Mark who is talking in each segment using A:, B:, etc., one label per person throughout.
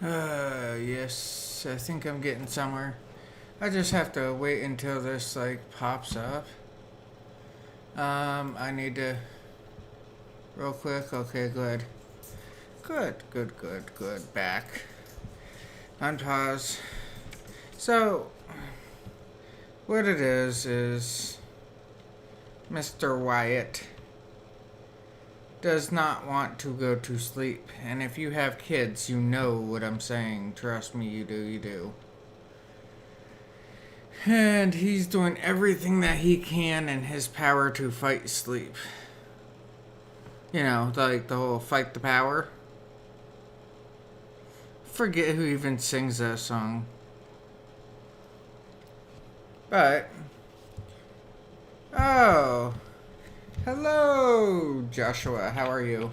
A: Yes, I think I'm getting somewhere. I just have to wait until this, like, pops up. I need to... Real quick. Okay, good. Good. Back. Unpause. So, what it is Mr. Wyatt does not want to go to sleep. And if you have kids, you know what I'm saying. Trust me, you do. And he's doing everything that he can in his power to fight sleep. You know, like the whole fight the power. Forget who even sings that song. But, oh, hello, Joshua. How are you?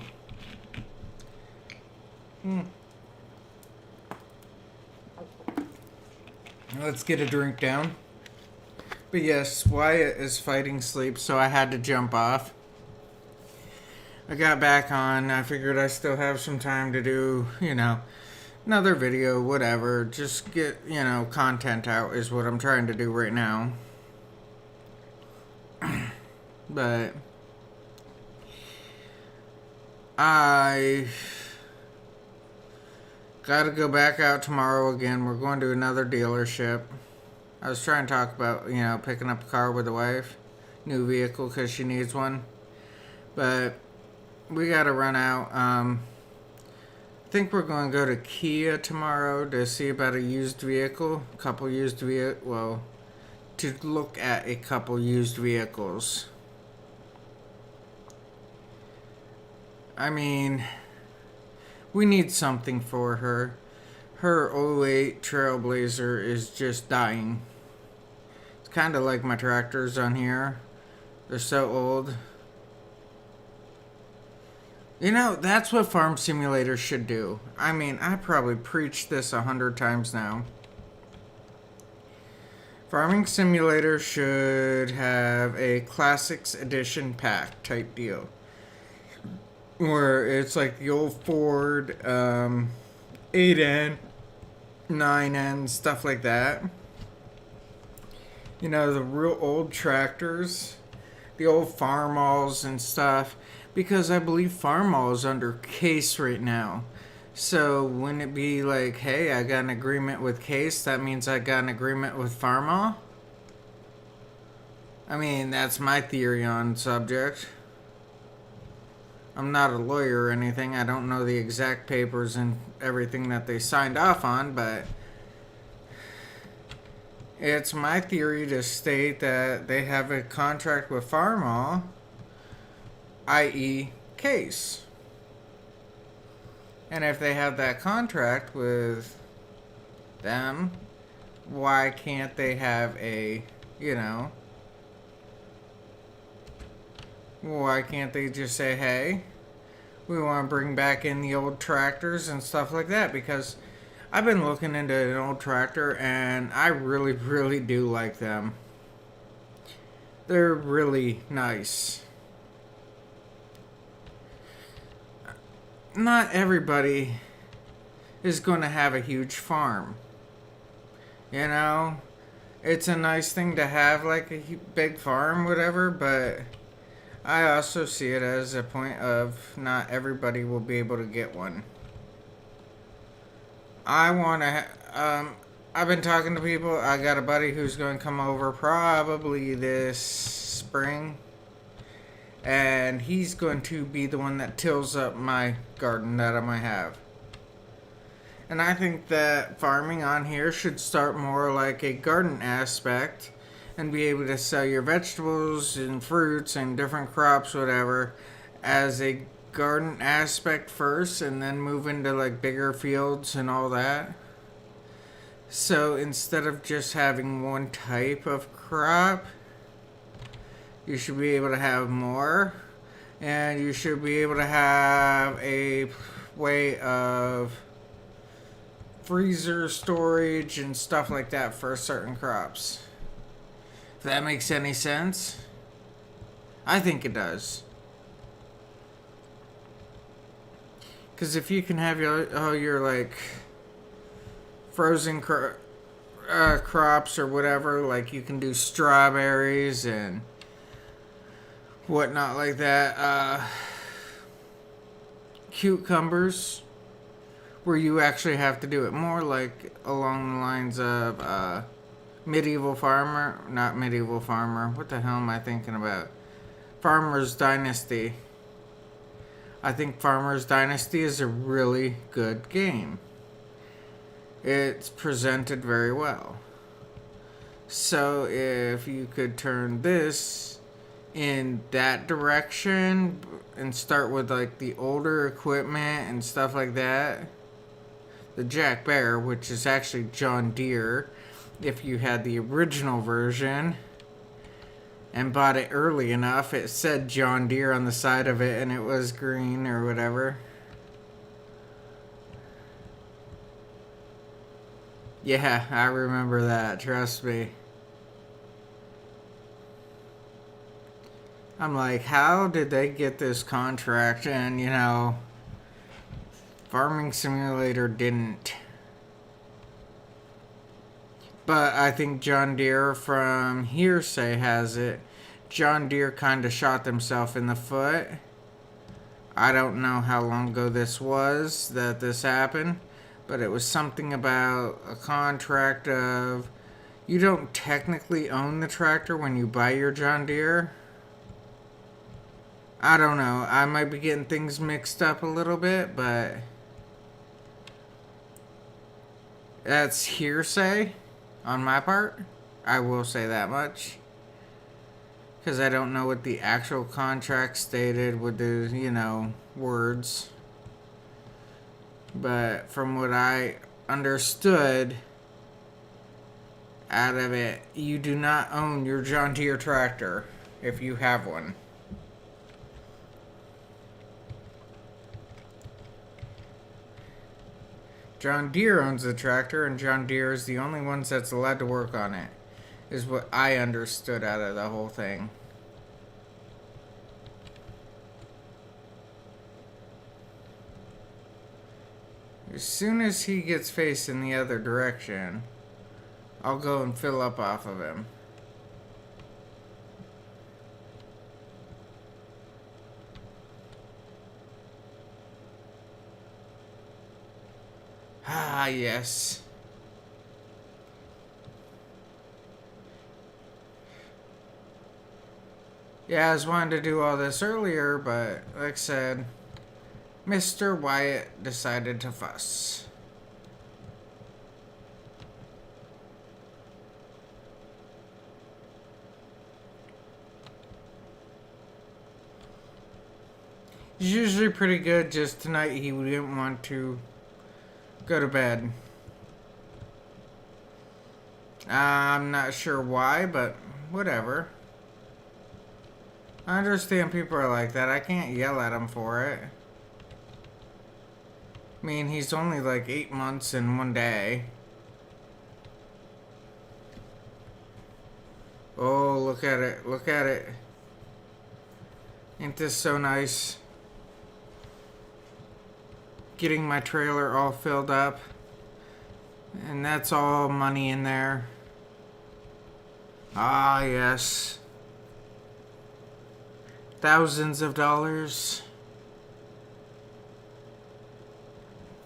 A: Let's get a drink down. But yes, Wyatt is fighting sleep, so I had to jump off. I got back on. I figured I still have some time to do, another video, whatever. Just get, content out is what I'm trying to do right now. But I gotta go back out tomorrow again. We're going to another dealership. I was trying to talk about, picking up a car with the wife. New vehicle because she needs one. But we gotta run out. I think we're going to go to Kia tomorrow to see about a used vehicle. To look at a couple used vehicles. I mean, we need something for her. Her '08 Trailblazer is just dying. It's kind of like my tractors on here. They're so old. That's what Farm Simulator should do. I mean, I probably preached this 100 times now. Farming Simulator should have a Classics Edition pack type deal. Where it's like the old Ford 8N, 9N, stuff like that. The real old tractors. The old Farmalls and stuff. Because I believe Farmall is under case right now. So wouldn't it be like, hey, I got an agreement with Case, that means I got an agreement with Farmall? I mean, that's my theory on subject. I'm not a lawyer or anything. I don't know the exact papers and everything that they signed off on, but it's my theory to state that they have a contract with Farmall, i.e. Case. And if they have that contract with them, why can't they have why can't they just say, hey, we want to bring back in the old tractors and stuff like that? Because I've been looking into an old tractor and I really, really do like them. They're really nice. Not everybody is going to have a huge farm. It's a nice thing to have, like a big farm, whatever, but I also see it as a point of not everybody will be able to get one. I've been talking to people. I got a buddy who's going to come over probably this spring. And he's going to be the one that tills up my garden that I might have. And I think that farming on here should start more like a garden aspect and be able to sell your vegetables and fruits and different crops, whatever, as a garden aspect first and then move into like bigger fields and all that. So instead of just having one type of crop, you should be able to have more, and you should be able to have a way of freezer storage and stuff like that for certain crops. If that makes any sense. I think it does. Because if you can have all your like frozen crops or whatever. Like you can do strawberries and whatnot like that. Cucumbers, where you actually have to do it more like along the lines of medieval farmer, not medieval farmer. What the hell am I thinking about? Farmer's Dynasty. I think Farmer's Dynasty is a really good game. It's presented very well. So if you could turn this in that direction and start with like the older equipment and stuff like that. The Jack Bear, which is actually John Deere, if you had the original version and bought it early enough, it said John Deere on the side of it and it was green or whatever. Yeah, I remember that, trust me. I'm like, how did they get this contract? And, you know, Farming Simulator didn't. But I think John Deere from hearsay has it. John Deere kind of shot himself in the foot. I don't know how long ago this was that this happened, but it was something about a contract of you don't technically own the tractor when you buy your John Deere. I don't know. I might be getting things mixed up a little bit, but that's hearsay on my part. I will say that much. Because I don't know what the actual contract stated with the, you know, words. But from what I understood out of it, you do not own your John Deere tractor if you have one. John Deere owns the tractor, and John Deere is the only one that's allowed to work on it, is what I understood out of the whole thing. As soon as he gets facing the other direction, I'll go and fill up off of him. Ah, yes. Yeah, I was wanting to do all this earlier, but like I said, Mr. Wyatt decided to fuss. He's usually pretty good, just tonight he didn't want to go to bed. I'm not sure why, but whatever. I understand people are like that. I can't yell at him for it. I mean, he's only like 8 months and 1 day. Oh, look at it. Look at it. Ain't this so nice? Getting my trailer all filled up. And that's all money in there. Ah, yes. Thousands of dollars.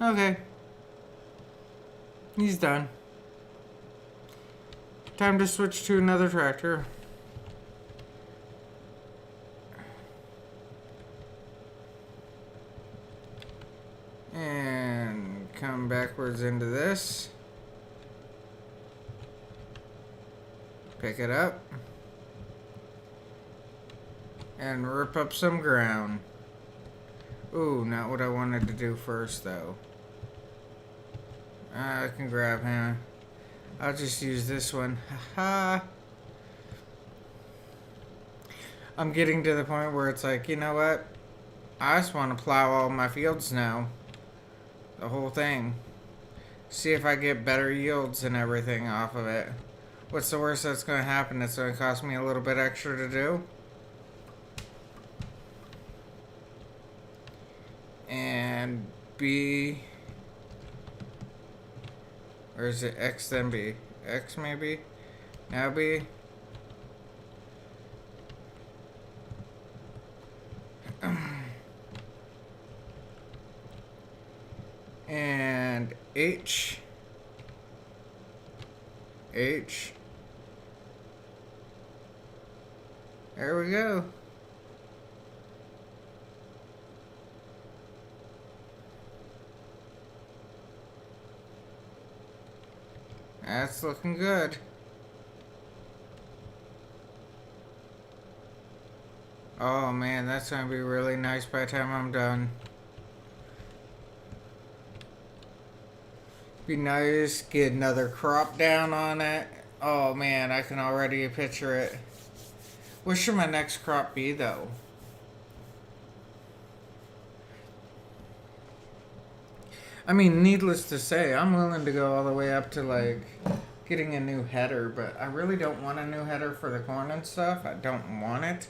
A: Okay. He's done. Time to switch to another tractor. And come backwards into this. Pick it up. And rip up some ground. Ooh, not what I wanted to do first, though. I can grab him. I'll just use this one. Haha. I'm getting to the point where it's like, you know what? I just want to plow all my fields now. The whole thing. See if I get better yields and everything off of it. What's the worst that's going to happen? It's going to cost me a little bit extra to do. And be Or is it X then B? X maybe? Now B? And H. H. There we go. That's looking good. Oh man, that's gonna be really nice by the time I'm done. Be nice, get another crop down on it. Oh man, I can already picture it. What should my next crop be though? I mean, needless to say, I'm willing to go all the way up to like getting a new header, but I really don't want a new header for the corn and stuff. I don't want it,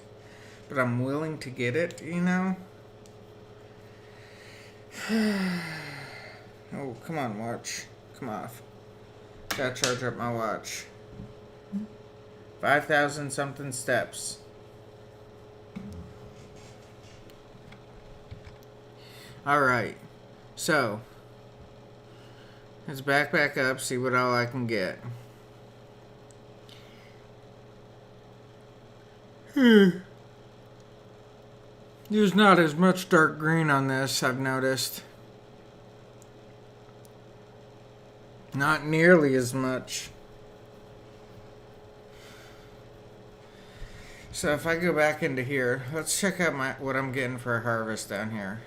A: but I'm willing to get it, you know? Oh, come on, watch. Come off. Gotta charge up my watch. 5,000 something steps. Alright. So, let's back up, see what all I can get. There's not as much dark green on this, I've noticed. Not nearly as much. So if I go back into here, let's check out what I'm getting for a harvest down here.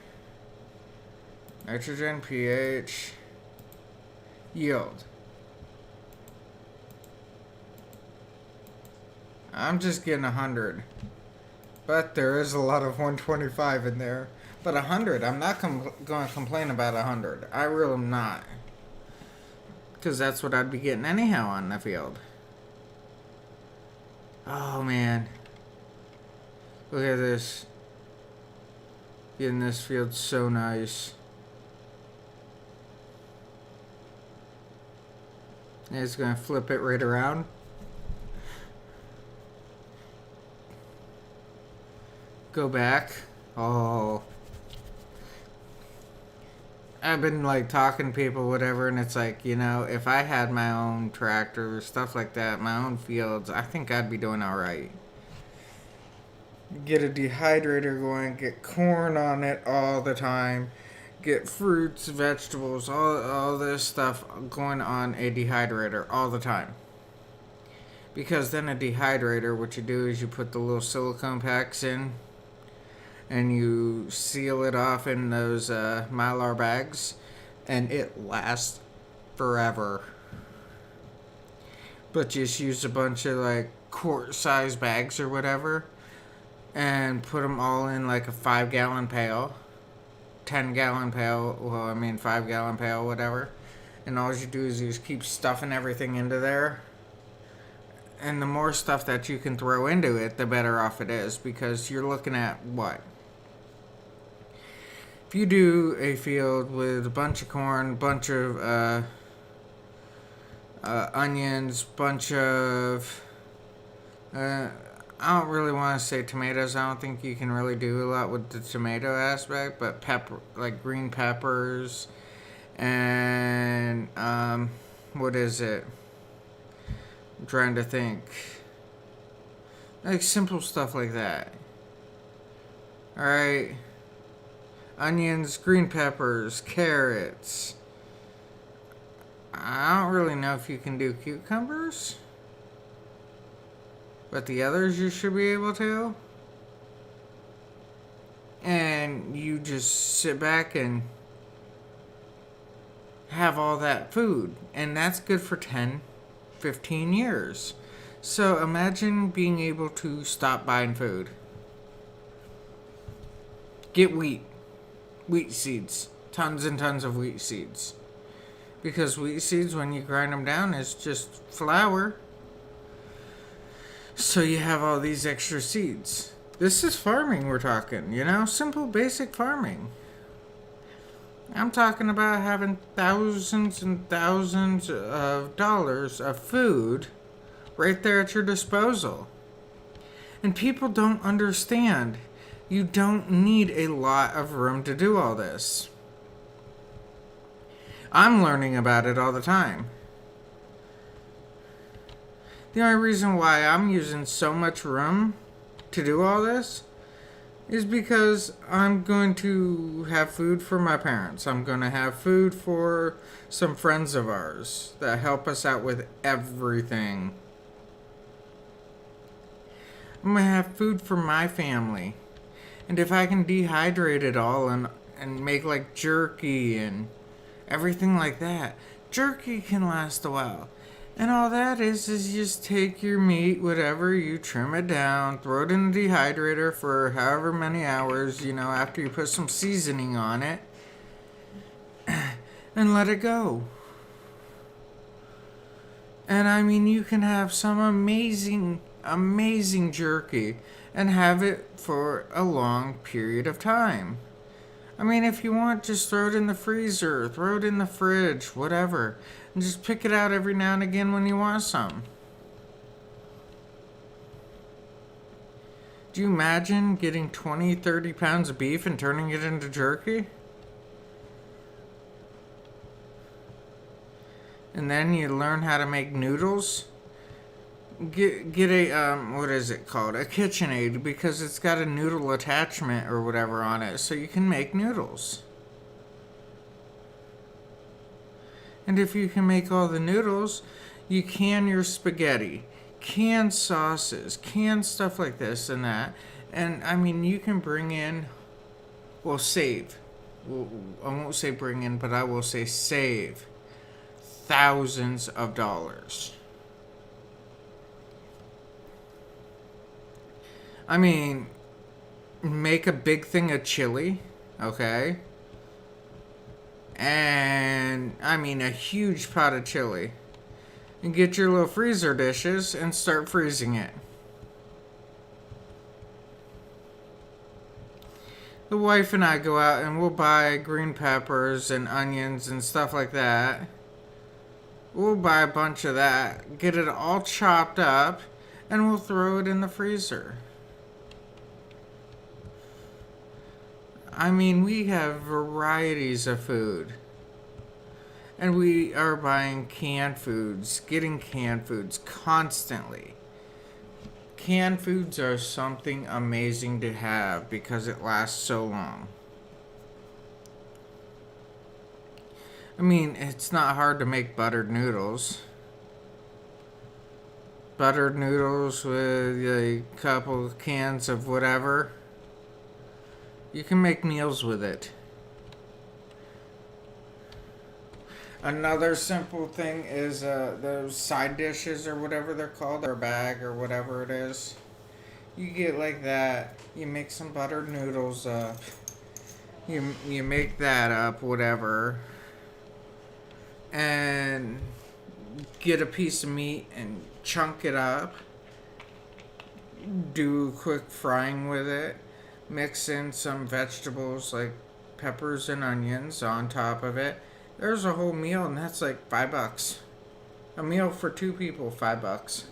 A: Nitrogen, pH, yield. I'm just getting 100. But there is a lot of 125 in there. But 100, I'm not going to complain about 100. I really am not. Because that's what I'd be getting anyhow on the field. Oh, man. Look at this. Getting this field so nice. And it's going to flip it right around. Go back. Oh. I've been like talking to people, whatever, and it's like, you know, if I had my own tractor, stuff like that, my own fields, I think I'd be doing alright. Get a dehydrator going, get corn on it all the time, get fruits, vegetables, all this stuff going on a dehydrator all the time. Because then a dehydrator, what you do is you put the little silicone packs in, and you seal it off in those Mylar bags, and it lasts forever. But just use a bunch of like quart-sized bags or whatever, and put them all in like a 5-gallon pail, 10-gallon pail, 5-gallon pail, whatever. And all you do is you just keep stuffing everything into there. And the more stuff that you can throw into it, the better off it is, because you're looking at what? If you do a field with a bunch of corn, bunch of onions, bunch of I don't really want to say tomatoes. I don't think you can really do a lot with the tomato aspect, but pepper, like green peppers, and what is it? I'm trying to think. Like simple stuff like that. All right. Onions, green peppers, carrots. I don't really know if you can do cucumbers, but the others you should be able to. And you just sit back and have all that food. And that's good for 10, 15 years. So imagine being able to stop buying food. Get wheat. Wheat seeds. Tons and tons of wheat seeds. Because wheat seeds, when you grind them down, is just flour. So you have all these extra seeds. This is farming we're talking, you know? Simple, basic farming. I'm talking about having thousands and thousands of dollars of food right there at your disposal. And people don't understand. You don't need a lot of room to do all this. I'm learning about it all the time. The only reason why I'm using so much room to do all this is because I'm going to have food for my parents. I'm going to have food for some friends of ours that help us out with everything. I'm going to have food for my family. And if I can dehydrate it all and make like jerky and everything like that, jerky can last a while. And all that is just take your meat, whatever, you trim it down, throw it in the dehydrator for however many hours, after you put some seasoning on it, and let it go. And I mean, you can have some amazing, amazing jerky and have it for a long period of time. I mean, if you want, just throw it in the freezer, throw it in the fridge, whatever. And just pick it out every now and again when you want some. Do you imagine getting 20, 30 pounds of beef and turning it into jerky? And then you learn how to make noodles? Get a, what is it called? A KitchenAid, because it's got a noodle attachment or whatever on it, so you can make noodles. And if you can make all the noodles, you can your spaghetti, can sauces, can stuff like this and that. And I mean, you can bring in, well, save. Well, I won't say bring in, but I will say save thousands of dollars. I mean, make a big thing of chili, okay? And, I mean, a huge pot of chili. And get your little freezer dishes and start freezing it. The wife and I go out and we'll buy green peppers and onions and stuff like that. We'll buy a bunch of that, get it all chopped up, and we'll throw it in the freezer. I mean, we have varieties of food. And we are buying canned foods, getting canned foods constantly. Canned foods are something amazing to have because it lasts so long. I mean, it's not hard to make buttered noodles. Buttered noodles with a couple of cans of whatever. You can make meals with it. Another simple thing is those side dishes or whatever they're called, or bag or whatever it is. You get like that. You make some buttered noodles up. You make that up, whatever. And get a piece of meat and chunk it up. Do quick frying with it. Mix in some vegetables like peppers and onions on top of it. There's a whole meal, and that's like $5. A meal for 2 people, $5.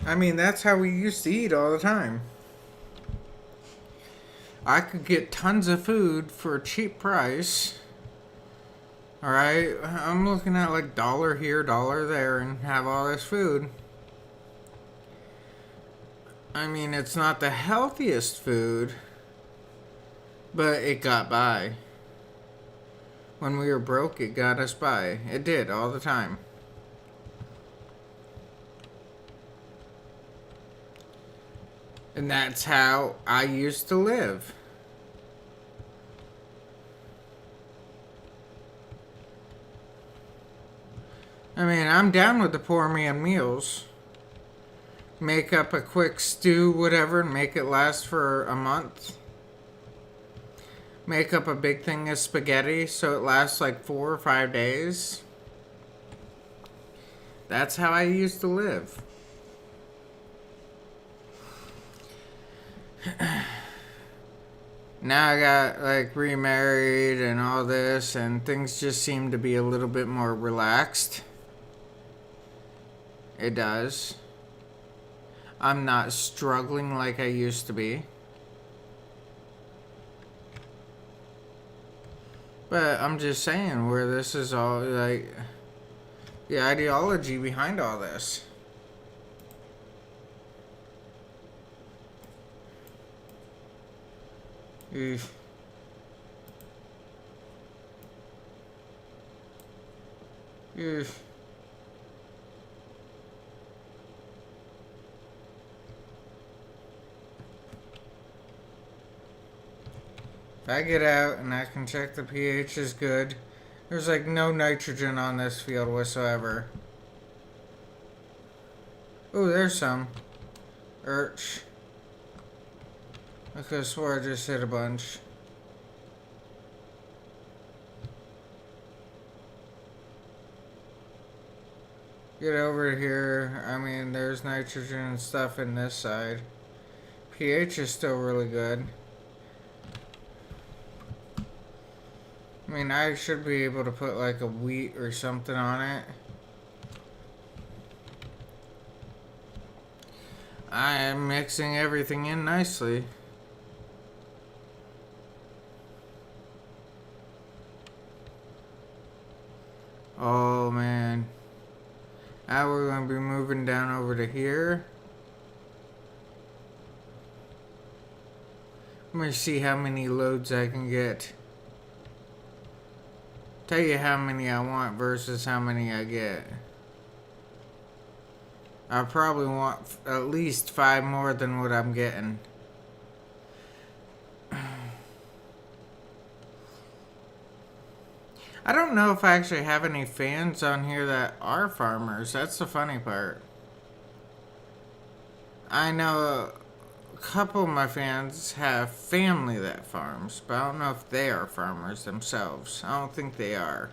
A: I mean, that's how we used to eat all the time. I could get tons of food for a cheap price. Alright, I'm looking at like $1 here, $1 there, and have all this food. I mean, it's not the healthiest food, but it got by. When we were broke, it got us by. It did, all the time. And that's how I used to live. I mean, I'm down with the poor man meals. Make up a quick stew, whatever, and make it last for a month. Make up a big thing of spaghetti so it lasts like 4 or 5 days. That's how I used to live. Now I got like remarried and all this, and things just seem to be a little bit more relaxed. It does. I'm not struggling like I used to be. But I'm just saying where this is all like the ideology behind all this. Oof. Oof. If I get out and I can check the pH is good, there's like no nitrogen on this field whatsoever. Oh, there's some. Urch. I could have swore I just hit a bunch. Get over here. I mean, there's nitrogen and stuff in this side. pH is still really good. I mean, I should be able to put like a wheat or something on it. I am mixing everything in nicely. Oh man. Now we're going to be moving down over to here. Let me see how many loads I can get. Tell you how many I want versus how many I get. I probably want at least 5 more than what I'm getting. I don't know if I actually have any fans on here that are farmers. That's the funny part. I know a couple of my fans have family that farms, but I don't know if they are farmers themselves. I don't think they are.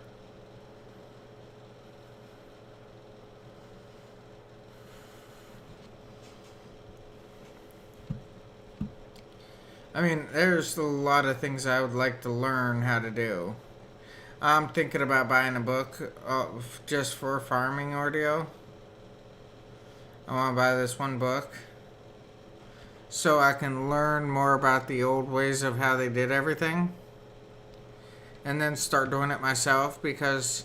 A: I mean, there's a lot of things I would like to learn how to do. I'm thinking about buying a book just for farming audio. I want to buy this one book so I can learn more about the old ways of how they did everything and then start doing it myself, because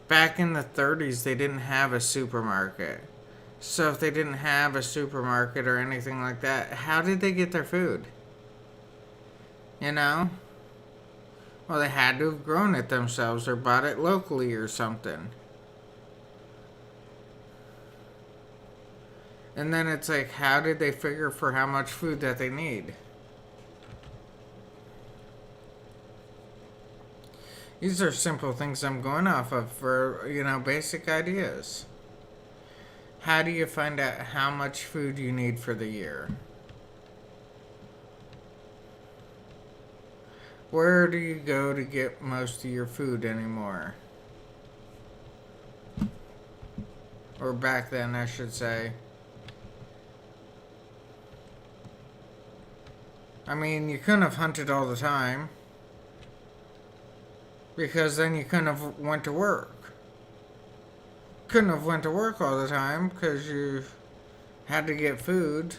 A: back in the 30s they didn't have a supermarket. So if they didn't have a supermarket or anything like that, how did they get their food? You know? Well, they had to have grown it themselves or bought it locally or something. And then it's like, how did they figure for how much food that they need? These are simple things I'm going off of for, basic ideas. How do you find out how much food you need for the year? Where do you go to get most of your food anymore? Or back then, I should say. I mean, you couldn't have hunted all the time, because then you couldn't have went to work. Couldn't have went to work all the time because you had to get food.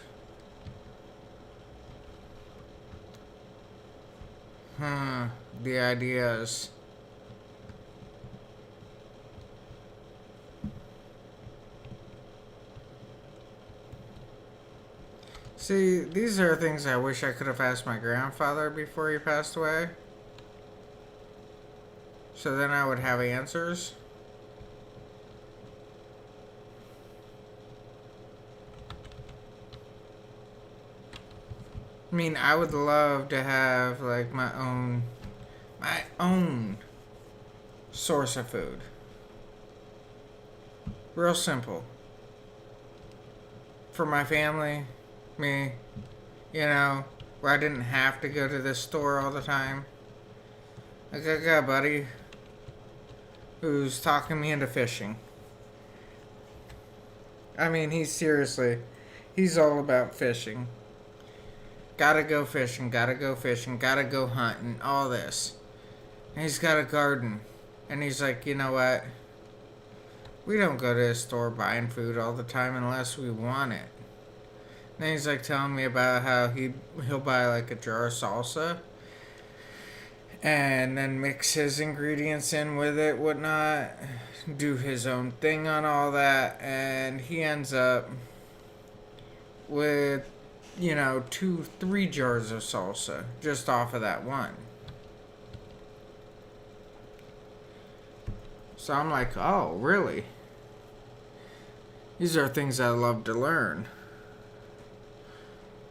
A: The ideas. See, these are things I wish I could have asked my grandfather before he passed away. So then I would have answers. I mean, I would love to have like my own source of food. Real simple. For my family, me, where I didn't have to go to this store all the time. Like, I got a buddy who's talking me into fishing. I mean, he's all about fishing. Gotta go fishing, gotta go fishing, gotta go hunting, all this. And he's got a garden. And he's like, you know what? We don't go to the store buying food all the time unless we want it. Then he's like telling me about how he'll buy like a jar of salsa and then mix his ingredients in with it, whatnot, do his own thing on all that, and he ends up with, 2, 3 jars of salsa just off of that one. So I'm like, oh, really? These are things I love to learn.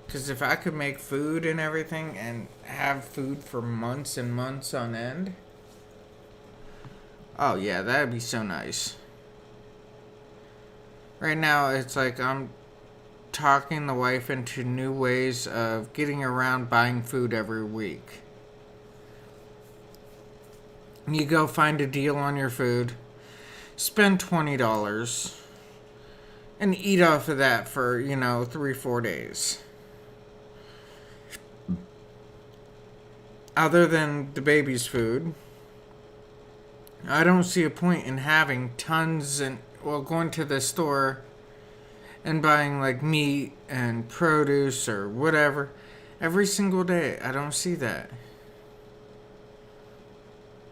A: Because if I could make food and everything and have food for months and months on end, oh yeah, that'd be so nice. Right now, it's like I'm talking the wife into new ways of getting around buying food every week. You go find a deal on your food, spend $20, and eat off of that for, 3-4 days. Other than the baby's food, I don't see a point in having tons going to the store and buying like meat and produce or whatever every single day. I don't see that.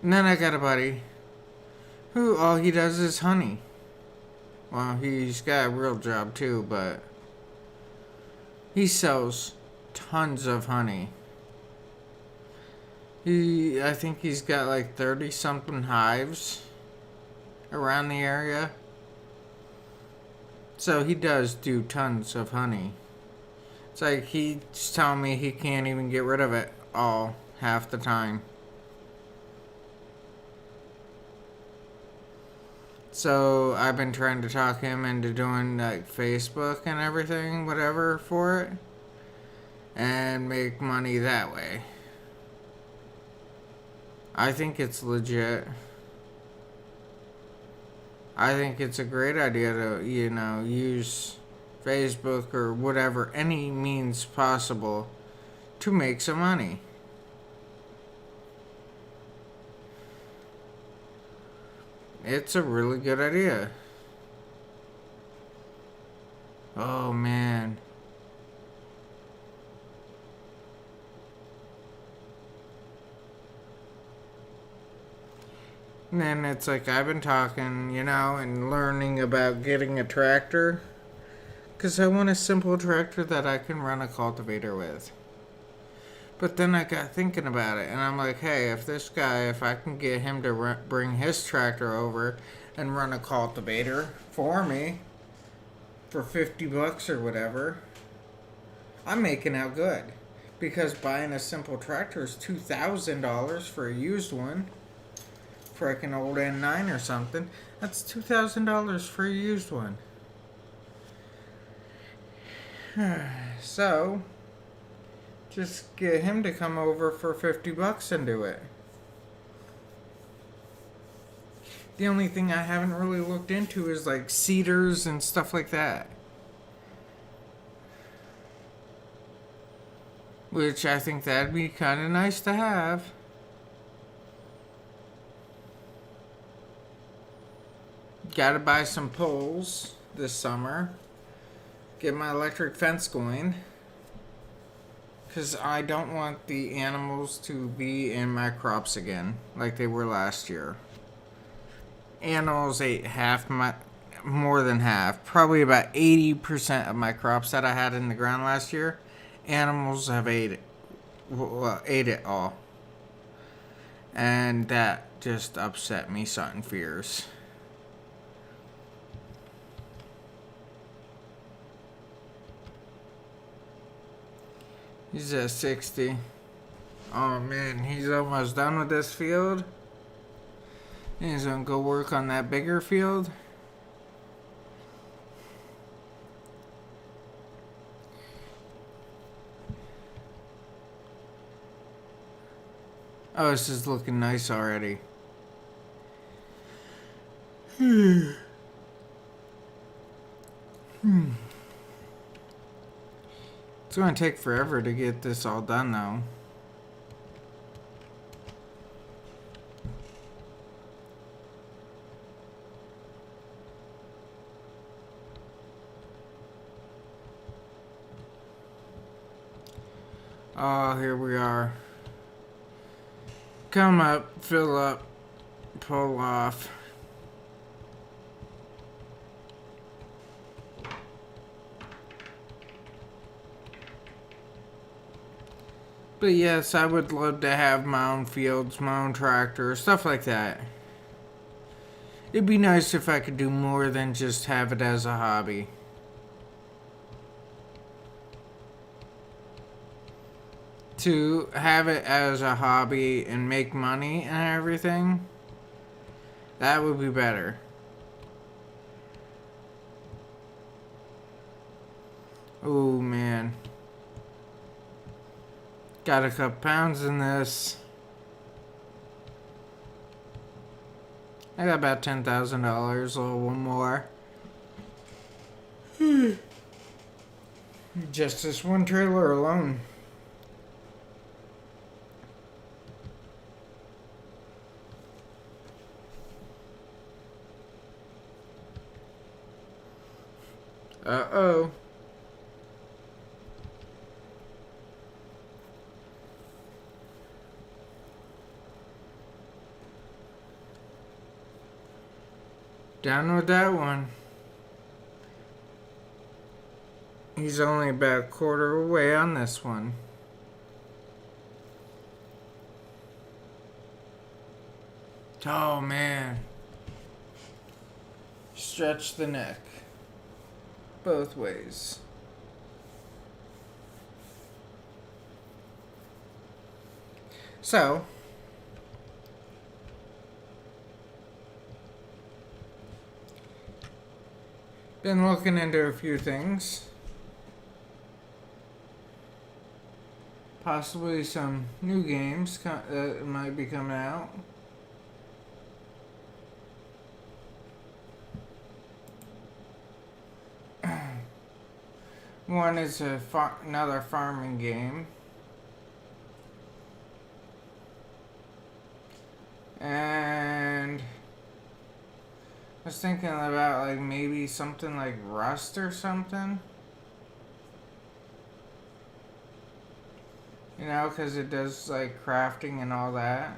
A: And then I got a buddy who all he does is honey. Well, he's got a real job too, but he sells tons of honey. I think he's got like 30 something hives around the area. So he does do tons of honey. It's like he's telling me he can't even get rid of it all half the time. So I've been trying to talk him into doing like Facebook and everything, whatever, for it. And make money that way. I think it's legit. I think it's a great idea to, use Facebook or whatever, any means possible to make some money. It's a really good idea. Oh, man. And then it's like I've been talking, and learning about getting a tractor. Because I want a simple tractor that I can run a cultivator with. But then I got thinking about it, and I'm like, hey, if I can get him to bring his tractor over and run a cultivator for me for $50 or whatever, I'm making out good. Because buying a simple tractor is $2,000 for a used one. For like an old N9 or something, that's $2,000 for a used one. So, just get him to come over for $50 and do it. The only thing I haven't really looked into is like seeders and stuff like that. Which I think that'd be kind of nice to have. Gotta buy some poles this summer. Get my electric fence going. Because I don't want the animals to be in my crops again like they were last year. Animals ate more than half, probably about 80% of my crops that I had in the ground last year. Animals have ate it all. And that just upset me something fierce. He's at 60. Oh man, he's almost done with this field. He's gonna go work on that bigger field. Oh, this is looking nice already. It's going to take forever to get this all done, though. Oh, here we are. Come up, fill up, pull off. But yes, I would love to have my own fields, my own tractor, stuff like that. It'd be nice if I could do more than just have it as a hobby. To have it as a hobby and make money and everything, that would be better. Oh man. Got a couple pounds in this. I got about $10,000, a little more. Just this one trailer alone. Uh-oh. Down with that one. He's only about a quarter away on this one. Oh man. Stretch the neck. Both ways. So, been looking into a few things. Possibly some new games that might be coming out. One is another farming game. And I was thinking about like maybe something like Rust or something. You know, because it does like crafting and all that.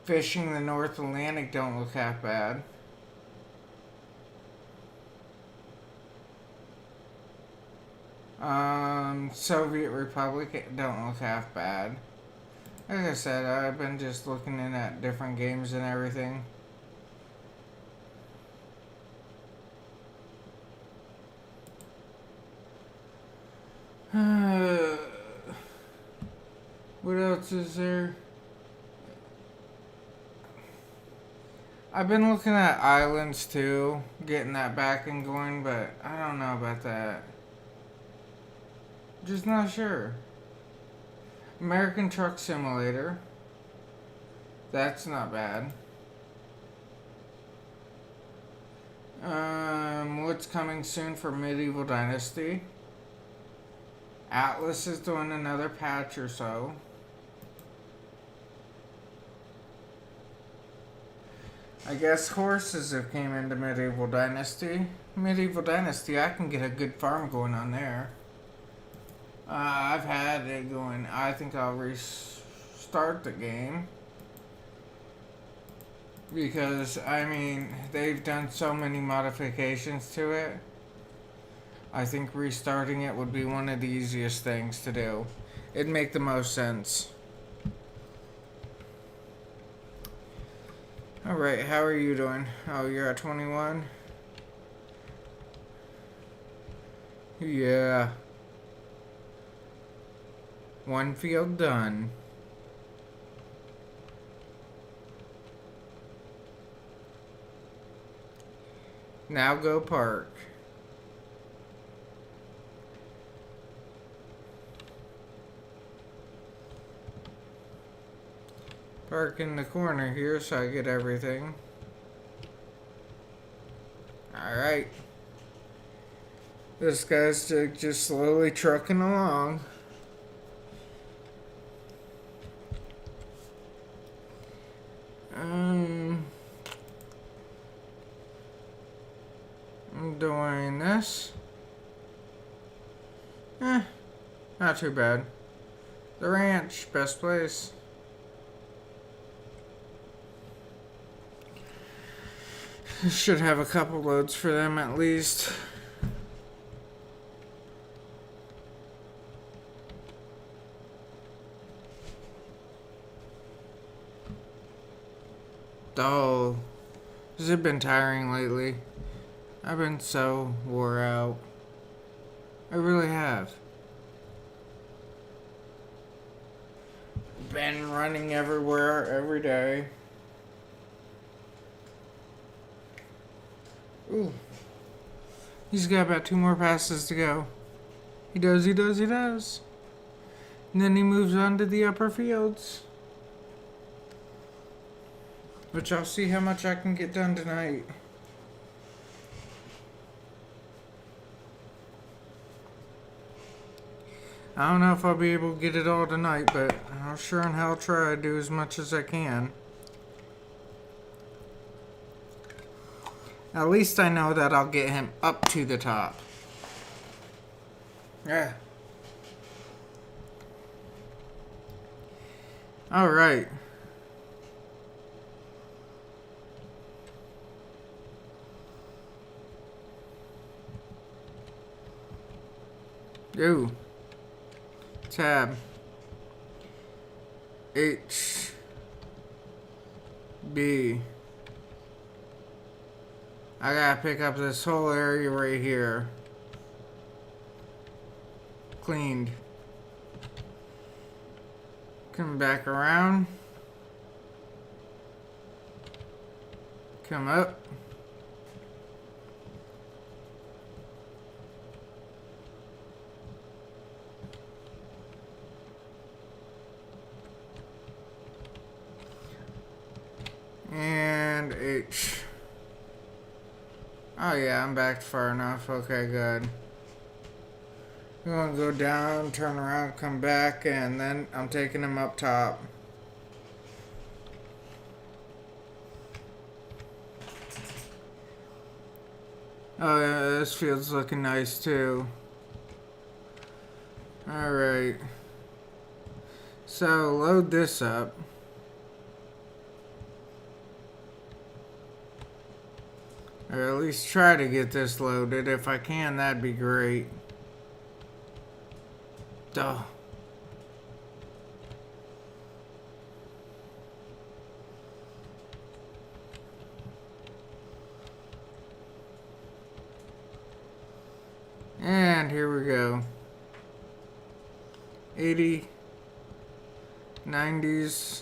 A: Fishing the North Atlantic don't look half bad. Soviet Republic don't look half bad. Like I said, I've been just looking in at different games and everything. What else is there? I've been looking at Islands too, getting that back and going, but I don't know about that. Just not sure. American Truck Simulator. That's not bad. What's coming soon for Medieval Dynasty? Atlas is doing another patch or so. I guess horses have came into Medieval Dynasty. Medieval Dynasty, I can get a good farm going on there. I've had it going. I think I'll restart the game. Because, I mean, they've done so many modifications to it. I think restarting it would be one of the easiest things to do. It'd make the most sense. Alright, how are you doing? Oh, you're at 21? Yeah. One field done. Now go park. Park in the corner here so I get everything. Alright. This guy's just slowly trucking along. I'm doing this. Not too bad. The ranch, best place. Should have a couple loads for them at least. Oh, has it been tiring lately? I've been so wore out. I really have. Been running everywhere, every day. Ooh. He's got about 2 more passes to go. He does. And then he moves on to the upper fields. Which I'll see how much I can get done tonight. I don't know if I'll be able to get it all tonight, but I'll sure in hell try to do as much as I can. At least I know that I'll get him up to the top. Yeah. Alright. Ooh. Tab. H. B. I gotta pick up this whole area right here. Cleaned. Come back around. Come up. And H. Oh yeah, I'm back far enough. Okay, good. I'm gonna go down, turn around, come back, and then I'm taking him up top. Oh yeah, this field's looking nice too. Alright. So, load this up. Or at least try to get this loaded. If I can, that'd be great. Duh. And here we go. 80, 90s,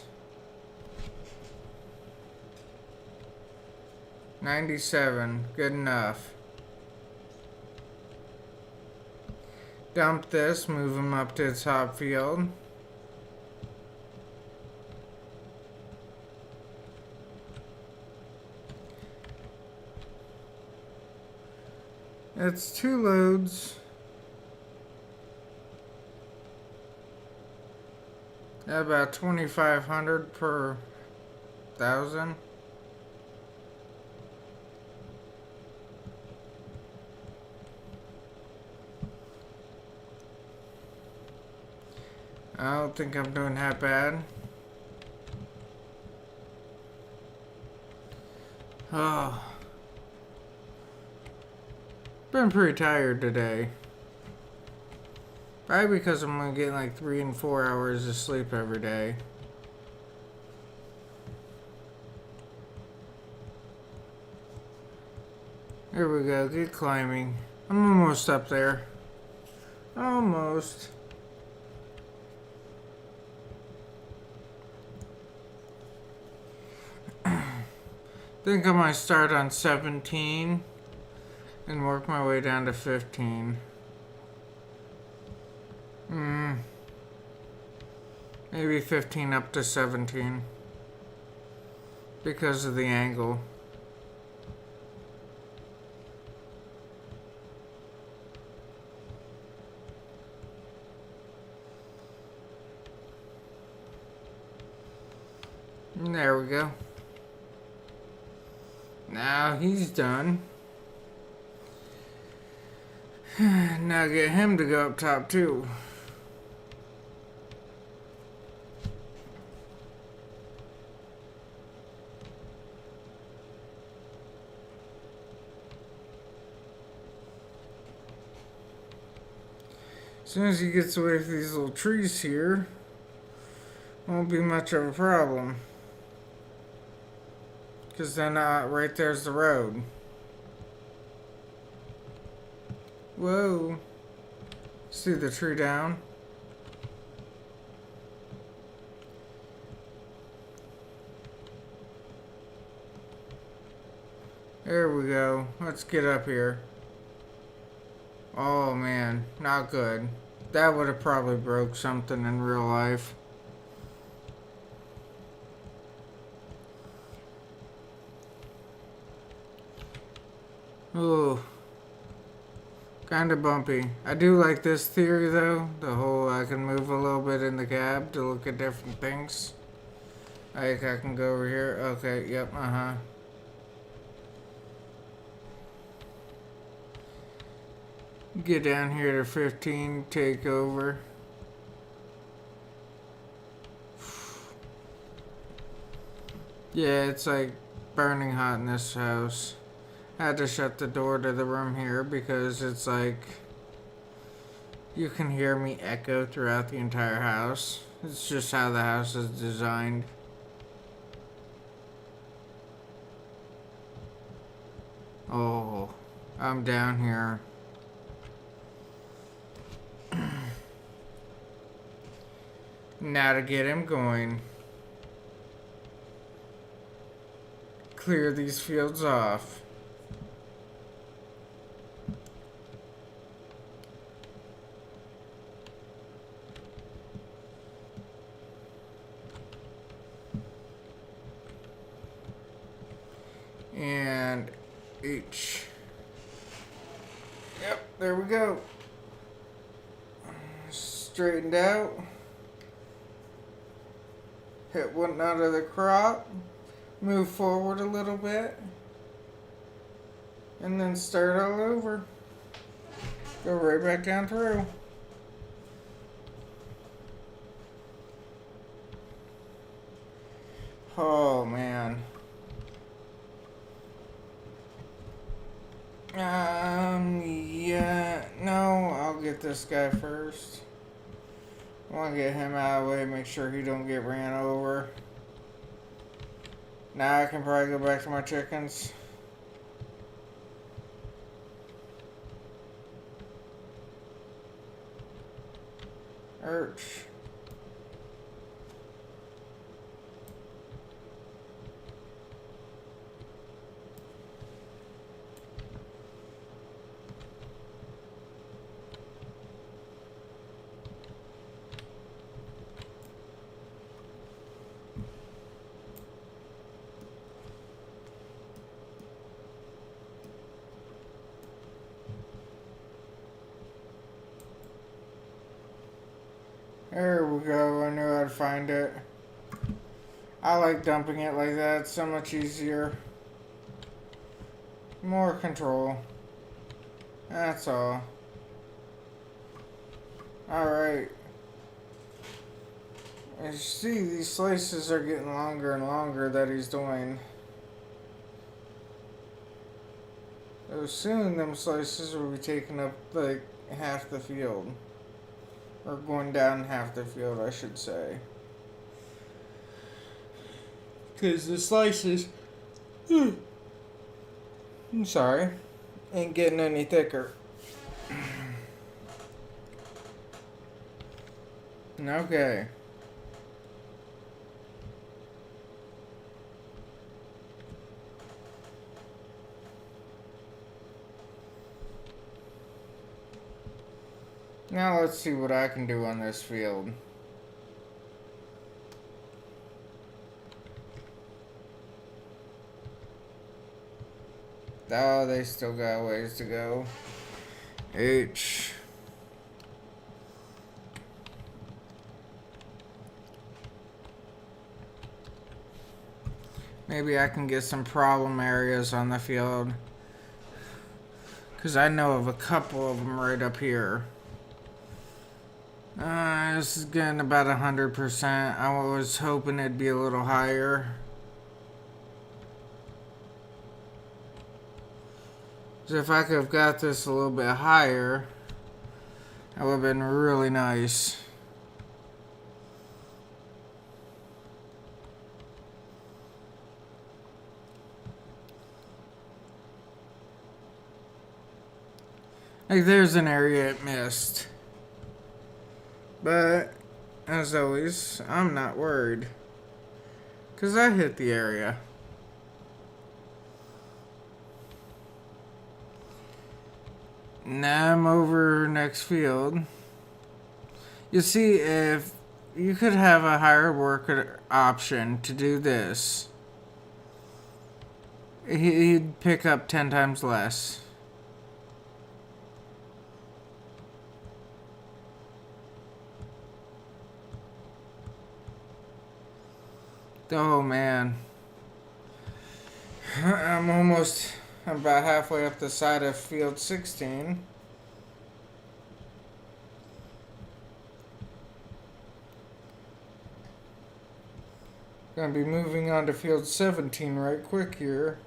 A: 97, good enough. Dump this, move him up to the top field. It's 2 loads. About 2,500 per 1,000. I don't think I'm doing that bad. Oh. Been pretty tired today. Probably because I'm gonna get like 3 and 4 hours of sleep every day. Here we go, get climbing. I'm almost up there. Almost. Think I might start on 17 and work my way down to 15. Maybe 15 up to 17 because of the angle. There we go. Now he's done. Now get him to go up top too. As soon as he gets away from these little trees here, won't be much of a problem. Because then right there's the road. Whoa. See the tree down? There we go. Let's get up here. Oh man, not good. That would have probably broke something in real life. Ooh. Kinda bumpy. I do like this theory though. The whole I can move a little bit in the cab to look at different things. Like I can go over here. Okay, yep, Get down here to 15, take over. Yeah, it's like burning hot in this house. I had to shut the door to the room here because it's like you can hear me echo throughout the entire house. It's just how the house is designed. Oh, I'm down here. Now to get him going. Clear these fields off. And H. Yep, there we go. Straightened out. Hit one out of the crop. Move forward a little bit. And then start all over. Go right back down through. Oh man. Yeah, no, I'll get this guy first. I want to get him out of the way, make sure he don't get ran over. Now I can probably go back to my chickens. Urch. There we go, I knew how to find it. I like dumping it like that, it's so much easier. More control. That's all. Alright. As you see, these slices are getting longer and longer that he's doing. So soon them slices will be taking up like half the field. Or going down half the field, I should say. Because the slices, I'm sorry, ain't getting any thicker. Okay. Now let's see what I can do on this field. Oh, they still got a ways to go. H. maybe I can get some problem areas on the field. Because I know of a couple of them right up here. This is getting about 100%. I was hoping it'd be a little higher. So if I could have got this a little bit higher, that would have been really nice. Like, there's an area it missed. But, as always, I'm not worried. Because I hit the area. Now I'm over next field. You see, if you could have a higher worker option to do this, he'd pick up 10 times less. Oh man. I'm about halfway up the side of field 16. Gonna be moving on to field 17 right quick here.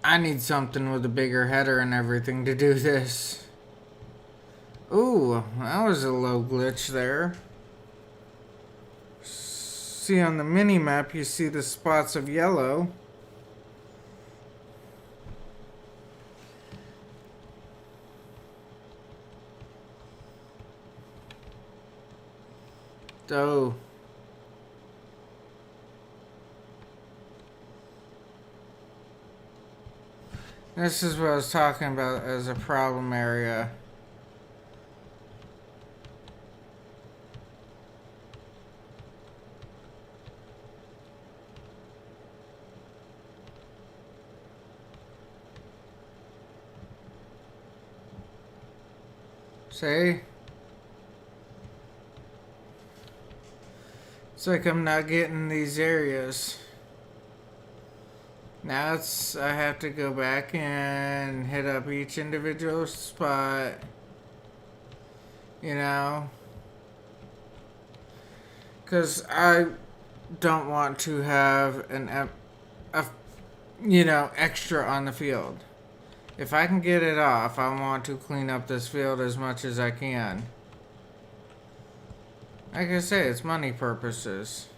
A: I need something with a bigger header and everything to do this. Ooh, that was a low glitch there. See on the mini map, you see the spots of yellow. Oh. This is what I was talking about as a problem area. See? It's like I'm not getting these areas. Now I have to go back and hit up each individual spot. You know? Because I don't want to have extra on the field. If I can get it off, I want to clean up this field as much as I can. Like I say, it's money purposes.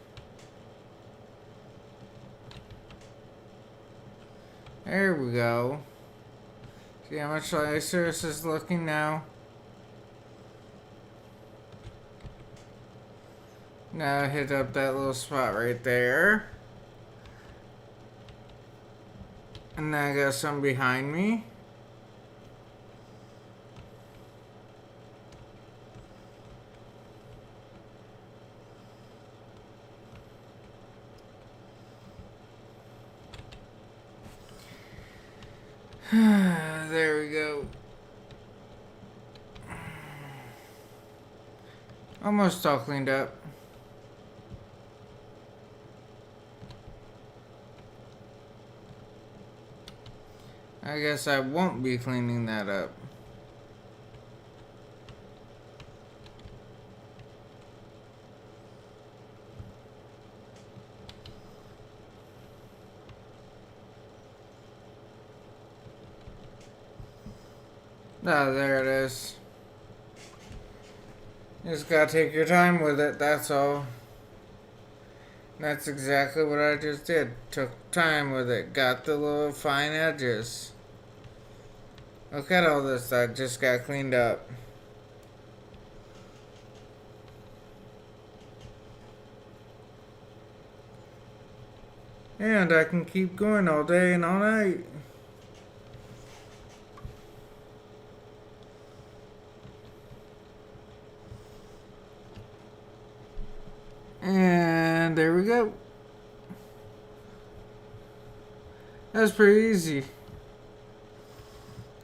A: There we go. See how much nicer this is looking now? Now hit up that little spot right there. And then I got some behind me. There we go. Almost all cleaned up. I guess I won't be cleaning that up. Oh, there it is. You just gotta take your time with it, that's all. That's exactly what I just did. Took time with it. Got the little fine edges. Look at all this that just got cleaned up. And I can keep going all day and all night. And there we go. That's pretty easy.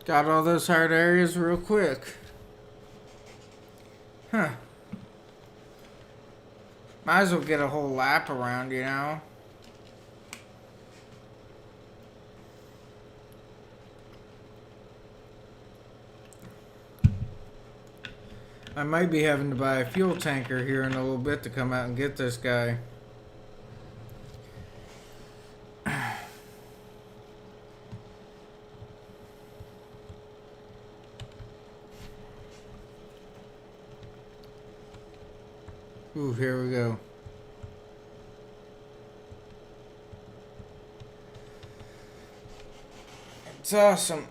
A: Got all those hard areas real quick. Huh. Might as well get a whole lap around, you know? I might be having to buy a fuel tanker here in a little bit to come out and get this guy. Ooh, here we go. It's awesome.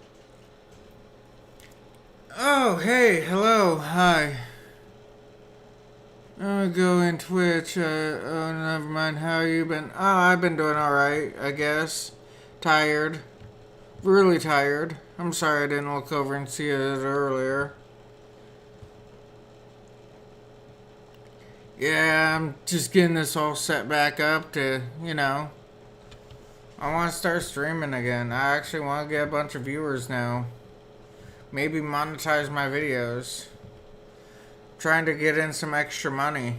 A: Oh, hey, hello, hi. I'm gonna go in Twitch. Oh, never mind. How you been? Oh, I've been doing alright, I guess. Tired. Really tired. I'm sorry I didn't look over and see it earlier. Yeah, I'm just getting this all set back up to, you know. I want to start streaming again. I actually want to get a bunch of viewers now. Maybe monetize my videos. Trying to get in some extra money.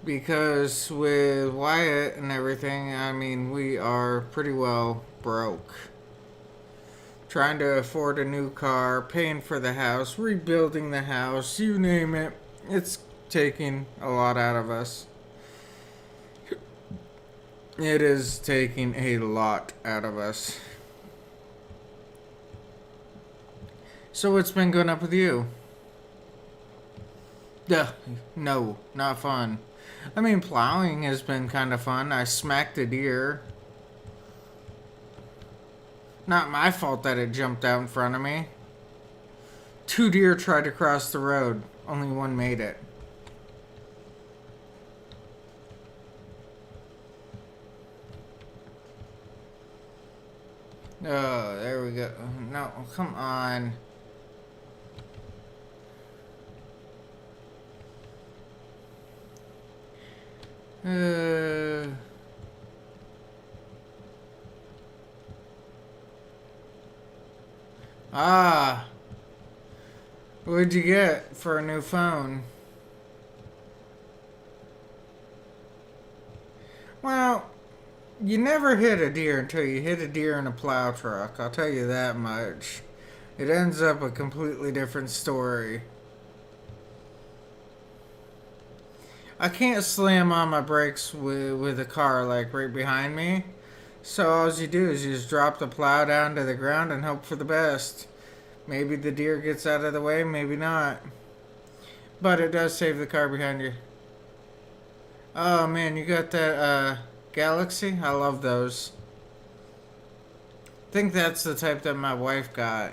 A: Because with Wyatt and everything, I mean, we are pretty well broke. Trying to afford a new car, paying for the house, rebuilding the house, you name it. It's taking a lot out of us. It is taking a lot out of us. So what's been going up with you? No, not fun. I mean, plowing has been kind of fun. I smacked a deer. Not my fault that it jumped out in front of me. 2 deer tried to cross the road. Only one made it. Oh, there we go. No, come on. Ah. What'd you get for a new phone? Well, you never hit a deer until you hit a deer in a plow truck. I'll tell you that much. It ends up a completely different story. I can't slam on my brakes with a car like right behind me. So all you do is you just drop the plow down to the ground and hope for the best. Maybe the deer gets out of the way, maybe not. But it does save the car behind you. Oh man, you got that Galaxy? I love those. I think that's the type that my wife got.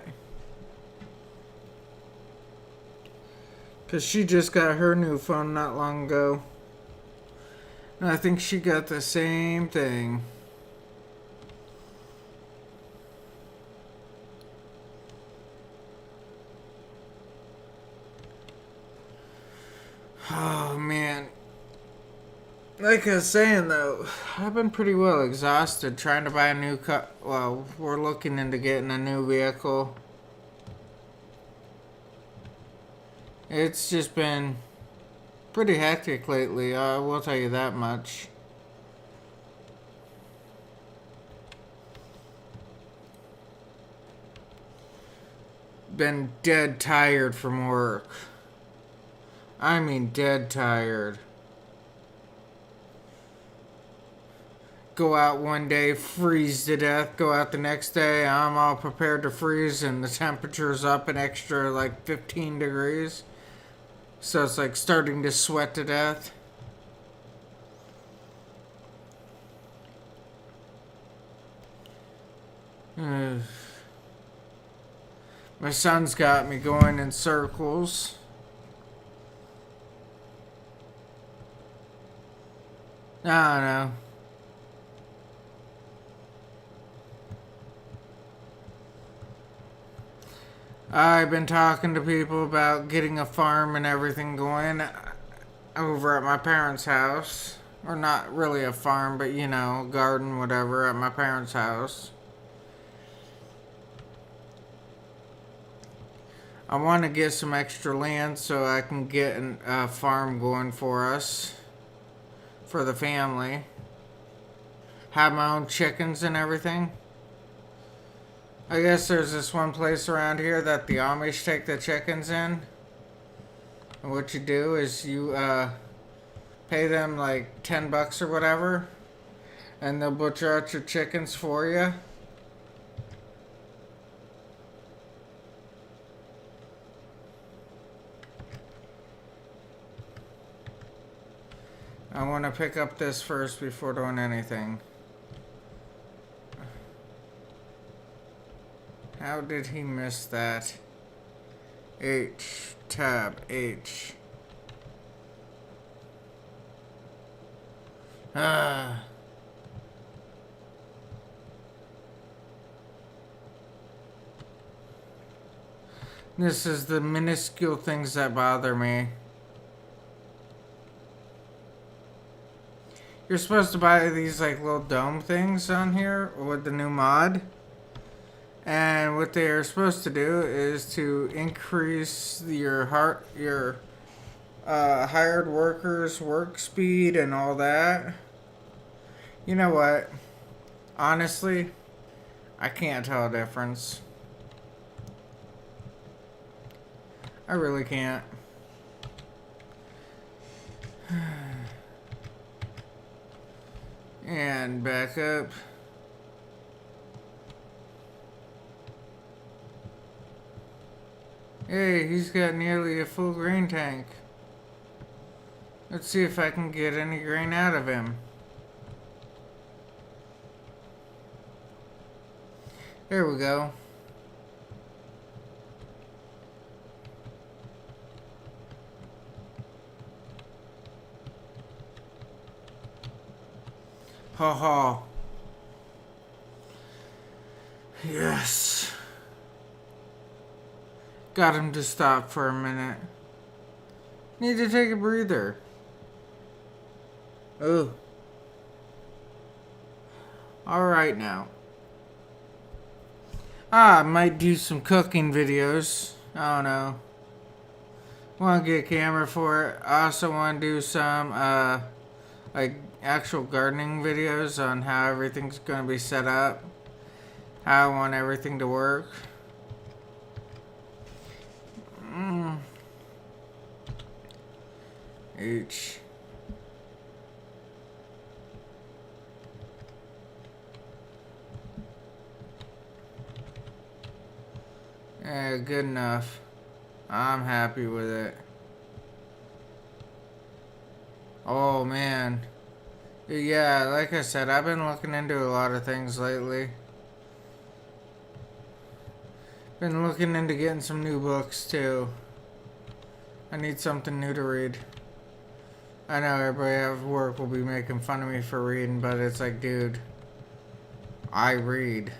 A: Because she just got her new phone not long ago. And I think she got the same thing. Oh man. Like I was saying though, I've been pretty well exhausted trying to buy a new car. Well, we're looking into getting a new vehicle. It's just been pretty hectic lately, I will tell you that much. Been dead tired from work. I mean dead tired. Go out one day, freeze to death. Go out the next day, I'm all prepared to freeze, and the temperature's up an extra like 15 degrees. So it's like starting to sweat to death. My son's got me going in circles. I don't know. I've been talking to people about getting a farm and everything going over at my parents' house. Or not really a farm, but you know, garden, whatever, at my parents' house. I want to get some extra land so I can get a farm going for us, for the family. Have my own chickens and everything. I guess there's this one place around here that the Amish take the chickens in. And what you do is you pay them like $10 or whatever, and they'll butcher out your chickens for you. I want to pick up this first before doing anything. How did he miss that? H, tab, H. Ah. This is the minuscule things that bother me. You're supposed to buy these like little dome things on here with the new mod. And what they are supposed to do is to increase your hired workers' work speed and all that. You know what? Honestly, I can't tell a difference. I really can't. And back up. Hey, he's got nearly a full grain tank. Let's see if I can get any grain out of him. There we go. Ha ha. Yes. Got him to stop for a minute. Need to take a breather. Oh. Alright now. I might do some cooking videos. I don't know. Want to get a camera for it. I also want to do some, like, actual gardening videos on how everything's going to be set up. How I want everything to work. H. Yeah, good enough. I'm happy with it. Oh man. Yeah, like I said, I've been looking into a lot of things lately. Been looking into getting some new books too. I need something new to read. I know everybody at work will be making fun of me for reading, but it's like, dude, I read.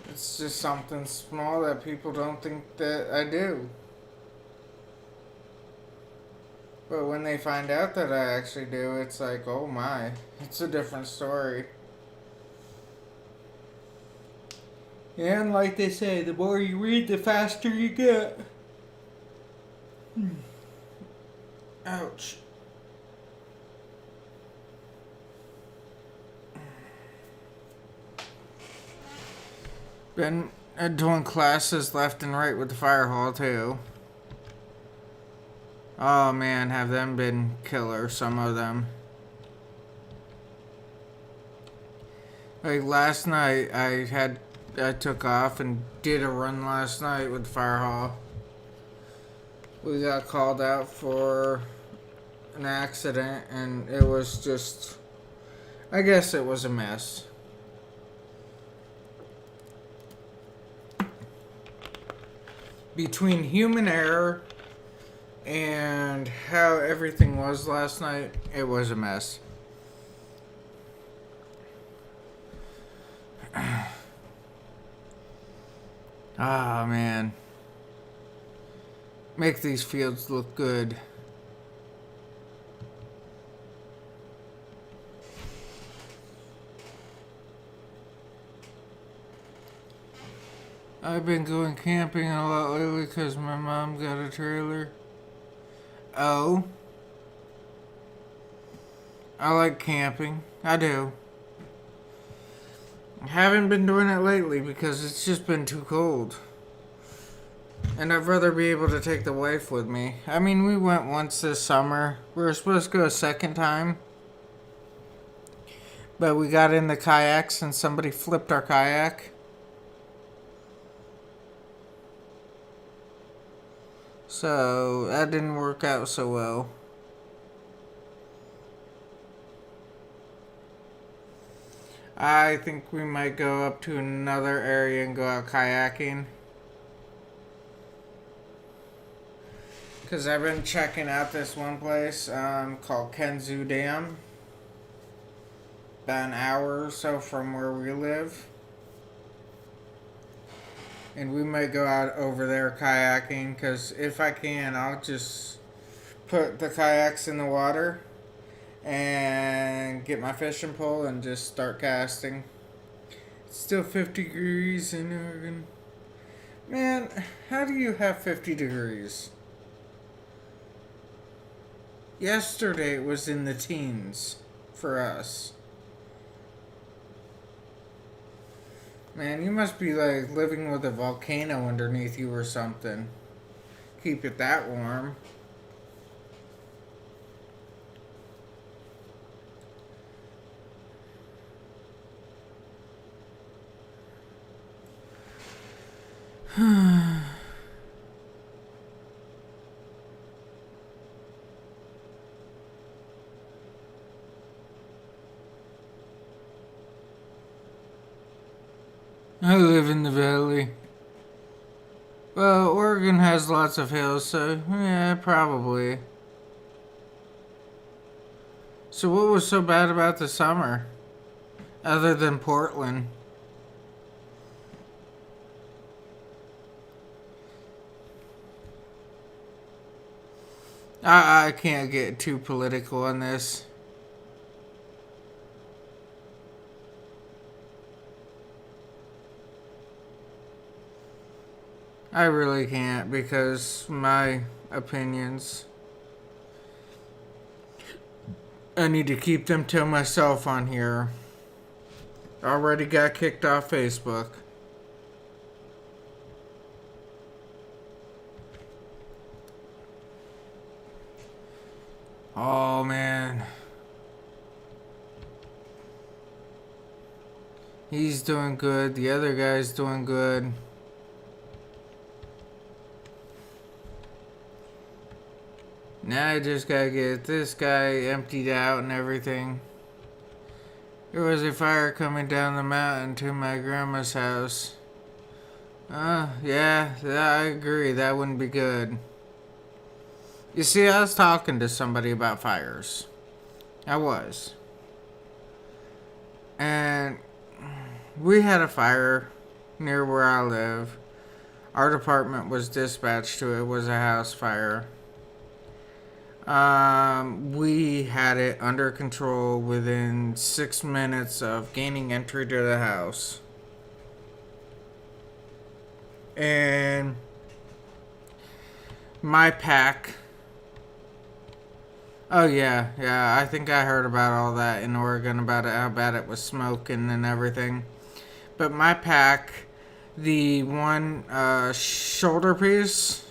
A: It's just something small that people don't think that I do. But when they find out that I actually do, it's like, oh my, it's a different story. Yeah, and like they say, the more you read, the faster you get. Ouch. Been doing classes left and right with the fire hall too. Oh man, have them been killer, some of them. Like last night, I took off and did a run last night with the fire hall. We got called out for an accident and it was just, I guess it was a mess. Between human error and how everything was last night, it was a mess. Ah, man. Make these fields look good. I've been going camping a lot lately because my mom got a trailer. Oh, I like camping. I do. I haven't been doing it lately because it's just been too cold. And I'd rather be able to take the wife with me. I mean, we went once this summer. We were supposed to go a second time. But we got in the kayaks and somebody flipped our kayak. So that didn't work out so well. I think we might go up to another area and go out kayaking. Because I've been checking out this one place called Kenzu Dam. About an hour or so from where we live. And we might go out over there kayaking. Because if I can, I'll just put the kayaks in the water. And get my fishing pole and just start casting. It's still 50 degrees in Oregon. Man, how do you have 50 degrees? Yesterday it was in the teens for us. Man, you must be like living with a volcano underneath you or something. Keep it that warm. I live in the valley. Well, Oregon has lots of hills, so yeah, probably. So what was so bad about the summer? Other than Portland? I can't get too political on this. I really can't because my opinions, I need to keep them to myself on here. Already got kicked off Facebook. Oh man. He's doing good. The other guy's doing good. Now I just gotta get this guy emptied out and everything. There was a fire coming down the mountain to my grandma's house. Yeah, I agree. That wouldn't be good. You see, I was talking to somebody about fires. I was. And we had a fire near where I live. Our department was dispatched to it. It was a house fire. We had it under control within 6 minutes of gaining entry to the house. And my pack. Oh yeah, I think I heard about all that in Oregon about it, how bad it was smoking and everything. But my pack, the one shoulder piece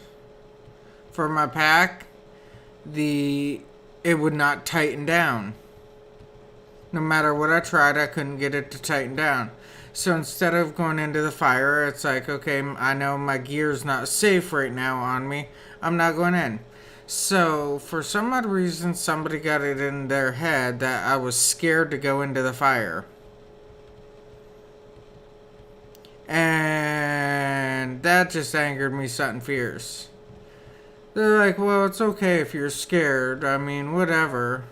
A: for my pack, it would not tighten down. No matter what I tried, I couldn't get it to tighten down. So instead of going into the fire, it's like, okay, I know my gear's not safe right now on me. I'm not going in. So for some odd reason, somebody got it in their head that I was scared to go into the fire. And that just angered me something fierce. They're like, well, it's okay if you're scared. I mean, whatever.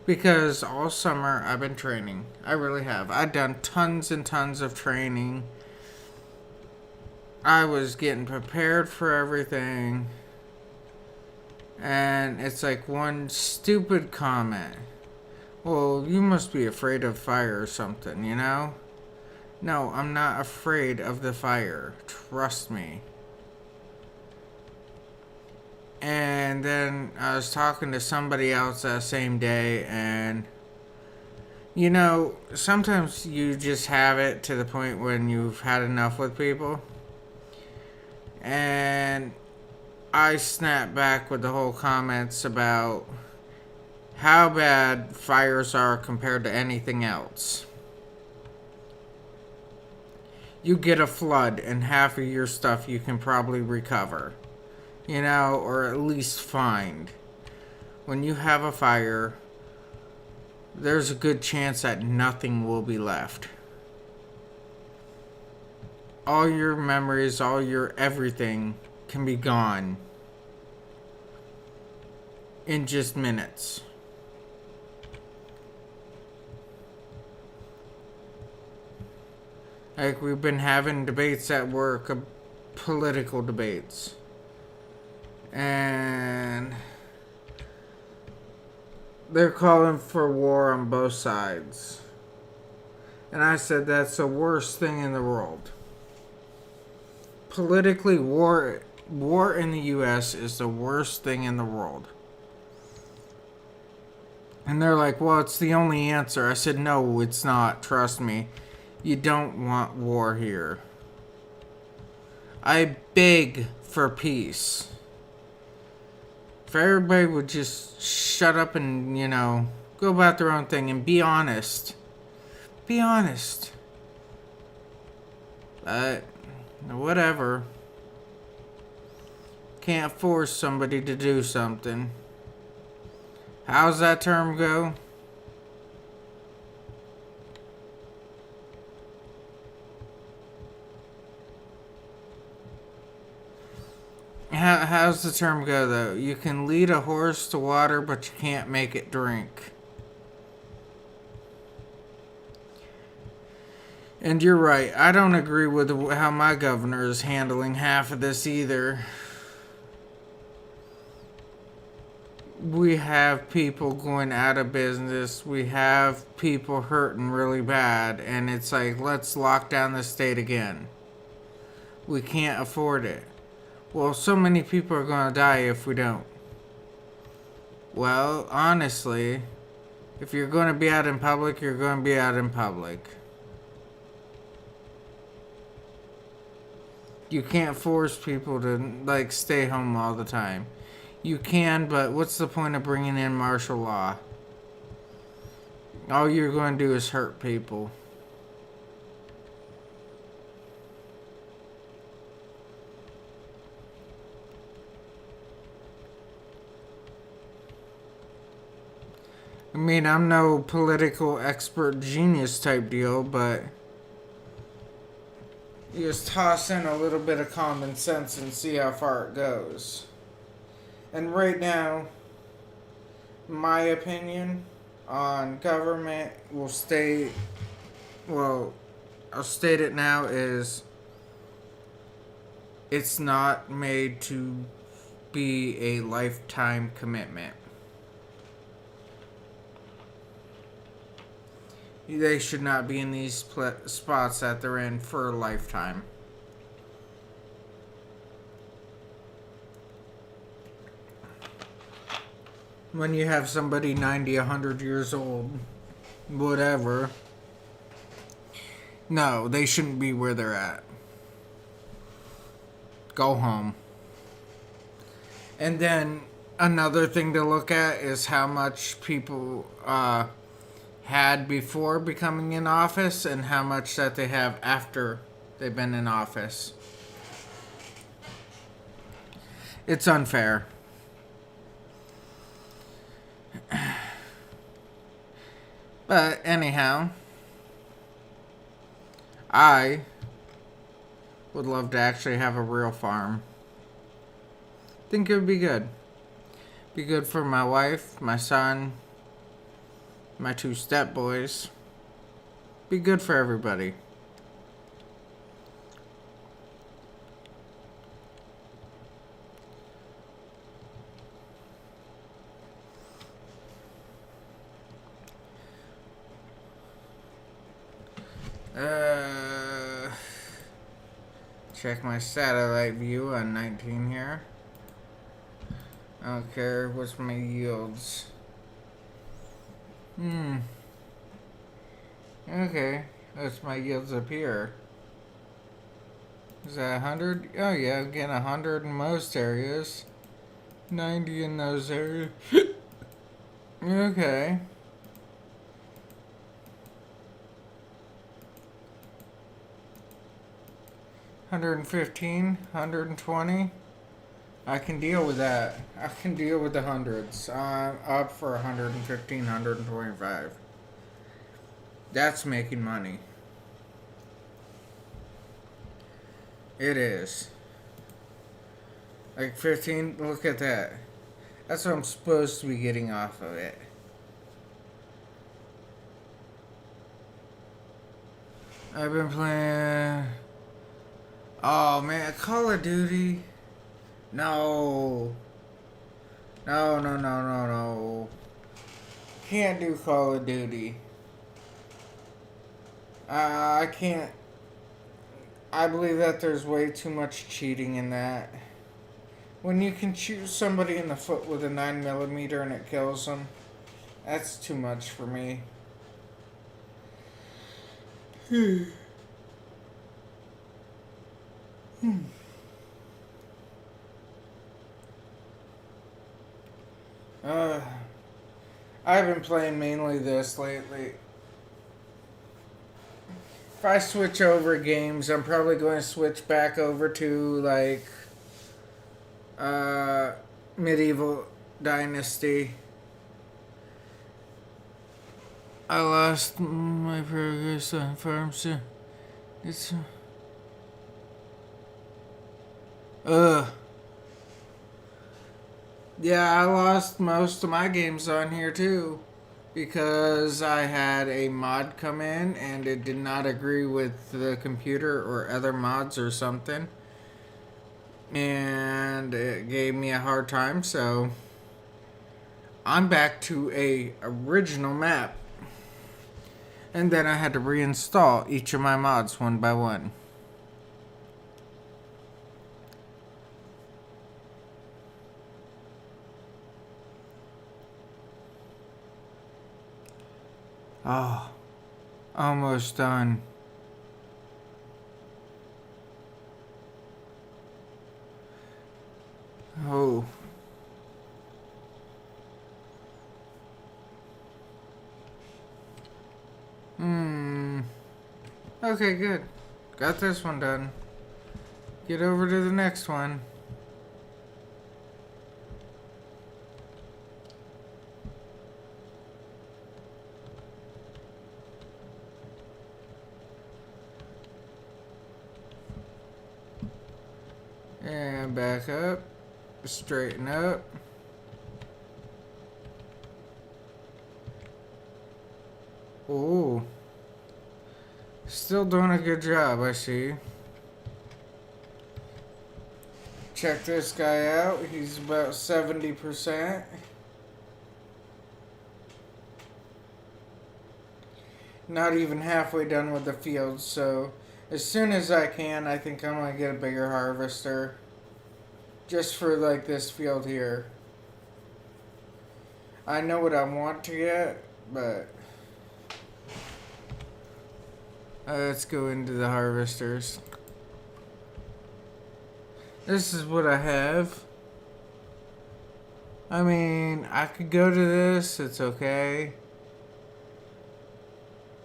A: Because all summer I've been training. I really have. I've done tons and tons of training. I was getting prepared for everything. And it's like one stupid comment. Well, you must be afraid of fire or something, you know? No, I'm not afraid of the fire. Trust me. And then I was talking to somebody else that same day, and sometimes you just have it to the point when you've had enough with people. And I snapped back with the whole comments about how bad fires are compared to anything else. You get a flood, and half of your stuff you can probably recover, or at least find. When you have a fire, there's a good chance that nothing will be left. All your memories, all your everything can be gone in just minutes. Like, we've been having debates at work, political debates. And they're calling for war on both sides. And I said that's the worst thing in the world. Politically, war in the US is the worst thing in the world. And they're like, well, it's the only answer. I said, no, it's not. Trust me. You don't want war here. I beg for peace. If everybody would just shut up and, go about their own thing and be honest. Be honest. But, whatever. Can't force somebody to do something. How's that term go? How's the term go, though? You can lead a horse to water, but you can't make it drink. And you're right. I don't agree with how my governor is handling half of this either. We have people going out of business. We have people hurting really bad. And it's like, let's lock down the state again. We can't afford it. Well, so many people are going to die if we don't. Well, honestly, if you're going to be out in public, you're going to be out in public. You can't force people to, stay home all the time. You can, but what's the point of bringing in martial law? All you're going to do is hurt people. I mean, I'm no political expert genius type deal, but you just toss in a little bit of common sense and see how far it goes. And right now, my opinion on government will state, well, I'll state it now, is it's not made to be a lifetime commitment. They should not be in these spots that they're in for a lifetime. When you have somebody 90, 100 years old, whatever, no, they shouldn't be where they're at. Go home. And then another thing to look at is how much people had before becoming in office and how much that they have after they've been in office. It's unfair. But anyhow, I would love to actually have a real farm. Think it would be good. Be good for my wife, my son, my 2 stepboys. Be good for everybody. Check my satellite view on 19 here. Okay, what's my yields? Okay, that's my yields up here. Is that 100? Oh yeah, again 100 in most areas. 90 in those areas. Okay. $115, $120. I can deal with that. I can deal with the hundreds. I'm up for $115, $125. That's making money. It is. Like 15, look at that. That's what I'm supposed to be getting off of it. I've been playing... Oh man, Call of Duty. No. No. Can't do Call of Duty. I can't. I believe that there's way too much cheating in that. When you can shoot somebody in the foot with a 9mm and it kills them, that's too much for me. I've been playing mainly this lately. If I switch over games, I'm probably going to switch back over to like Medieval Dynasty. I lost my progress on farm soon. It's yeah, I lost most of my games on here too because I had a mod come in and it did not agree with the computer or other mods or something. And it gave me a hard time, so I'm back to a original map. And then I had to reinstall each of my mods one by one. Oh, almost done. Oh. Okay, good. Got this one done. Get over to the next one. And back up. Straighten up. Oh. Still doing a good job, I see. Check this guy out. He's about 70%. Not even halfway done with the field, so as soon as I can, I think I'm going to get a bigger harvester. Just for like this field here. I know what I want to get, but let's go into the harvesters. This is what I have. I mean, I could go to this, it's okay.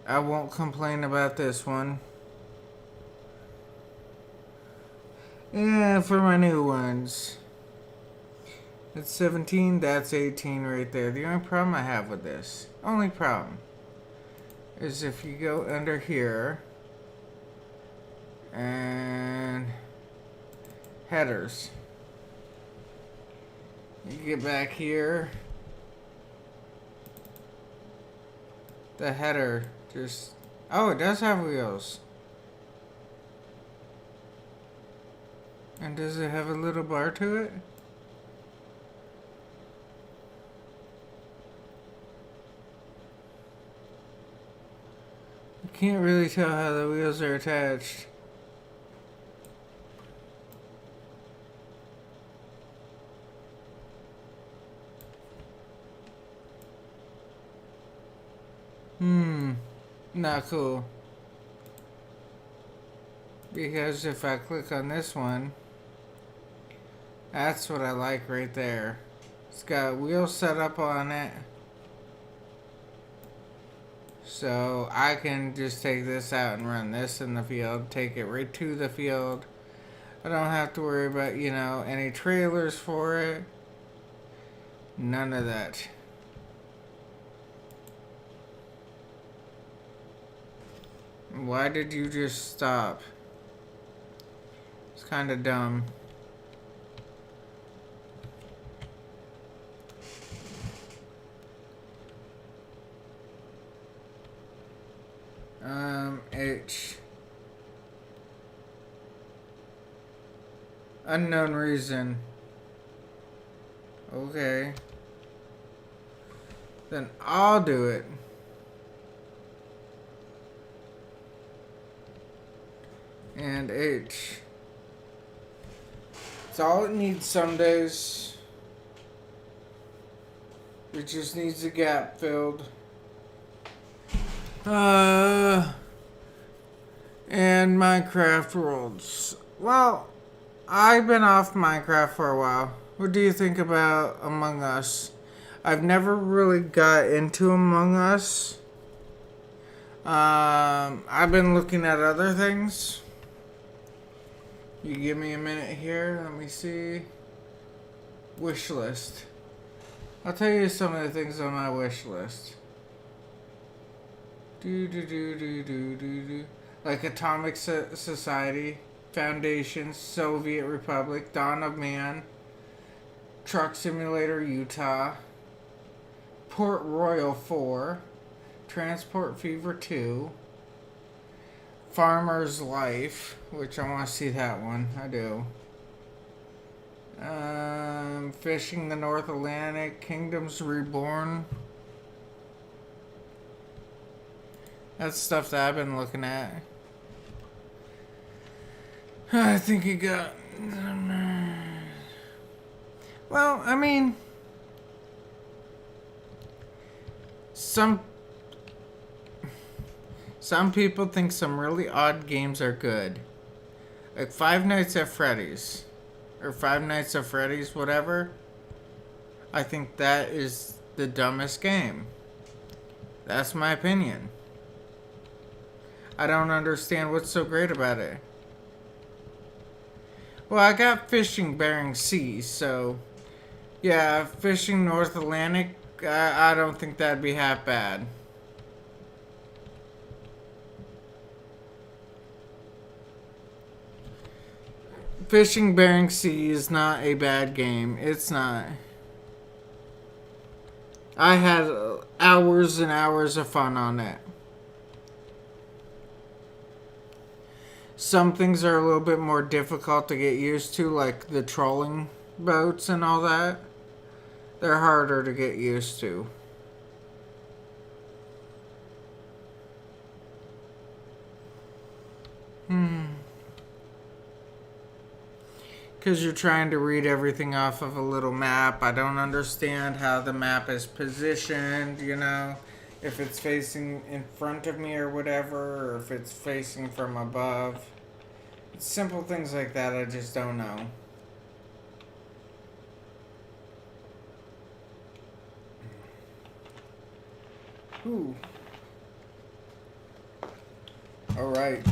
A: I won't complain about this one. And for my new ones, it's 17, that's 18 right there. The only problem I have with this, only problem, is if you go under here, and headers. You get back here, the header just, oh, it does have wheels. And does it have a little bar to it? I can't really tell how the wheels are attached. Not cool. Because if I click on this one, that's what I like right there. It's got wheels set up on it. So I can just take this out and run this in the field, take it right to the field. I don't have to worry about, any trailers for it. None of that. Why did you just stop? It's kind of dumb. H. Unknown reason. Okay. Then I'll do it. And H. It's all it needs some days. It just needs a gap filled. And Minecraft Worlds. Well, I've been off Minecraft for a while. What do you think about Among Us? I've never really got into Among Us. I've been looking at other things. You give me a minute here. Let me see. Wish list. I'll tell you some of the things on my wish list. Like Atomic Society, Foundation, Soviet Republic, Dawn of Man, Truck Simulator Utah, Port Royal 4, Transport Fever 2, Farmer's Life, which I want to see that one. I do. Fishing the North Atlantic, Kingdoms Reborn. That's stuff that I've been looking at. I think you got... Well, I mean... Some people think some really odd games are good. Like Five Nights at Freddy's. Or Five Nights at Freddy's, whatever. I think that is the dumbest game. That's my opinion. I don't understand what's so great about it. Well, I got Fishing Bering Sea, so... Yeah, Fishing North Atlantic, I don't think that'd be half bad. Fishing Bering Sea is not a bad game. It's not. I had hours and hours of fun on it. Some things are a little bit more difficult to get used to, like the trolling boats and all that. They're harder to get used to. Because you're trying to read everything off of a little map. I don't understand how the map is positioned, if it's facing in front of me or whatever, or if it's facing from above. It's simple things like that I just don't know. Ooh. Alright.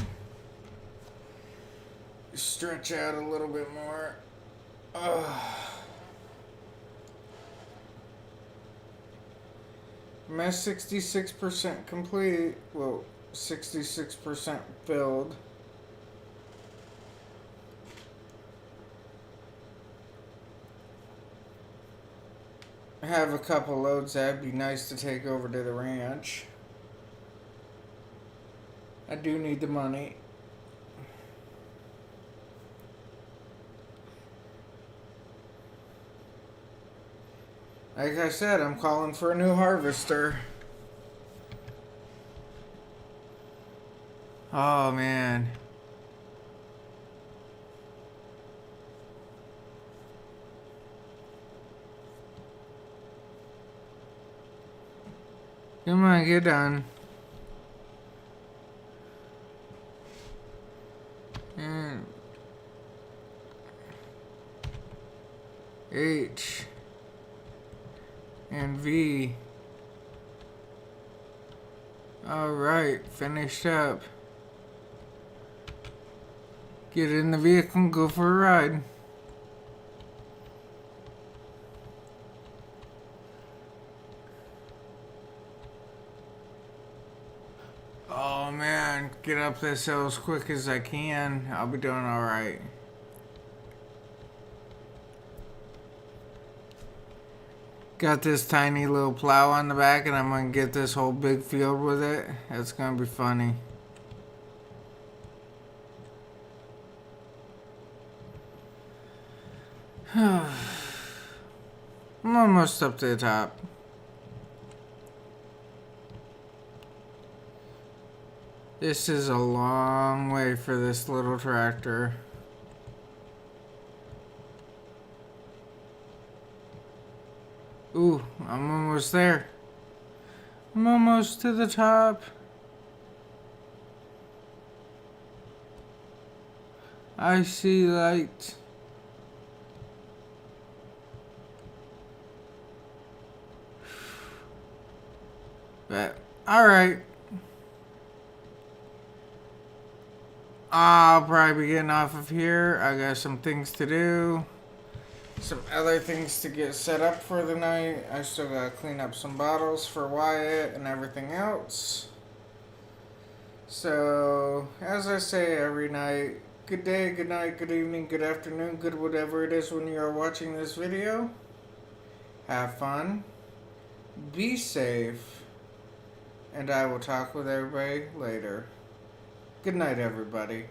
A: Stretch out a little bit more. I'm at 66% complete. Well, 66% filled. I have a couple loads that'd be nice to take over to the ranch. I do need the money. Like I said, I'm calling for a new harvester. Oh, man. Come on, get done. H and V. Alright, finished up. Get in the vehicle and go for a ride. Oh man, get up this hill as quick as I can. I'll be doing alright. Got this tiny little plow on the back and I'm gonna get this whole big field with it. It's gonna be funny. I'm almost up to the top. This is a long way for this little tractor. Ooh, I'm almost there. I'm almost to the top. I see light. But, alright. I'll probably be getting off of here. I got some things to do. Some other things to get set up for the night. I still gotta clean up some bottles for Wyatt and everything else. So, as I say every night, good day, good night, good evening, good afternoon, good whatever it is when you are watching this video. Have fun. Be safe. And I will talk with everybody later. Good night, everybody.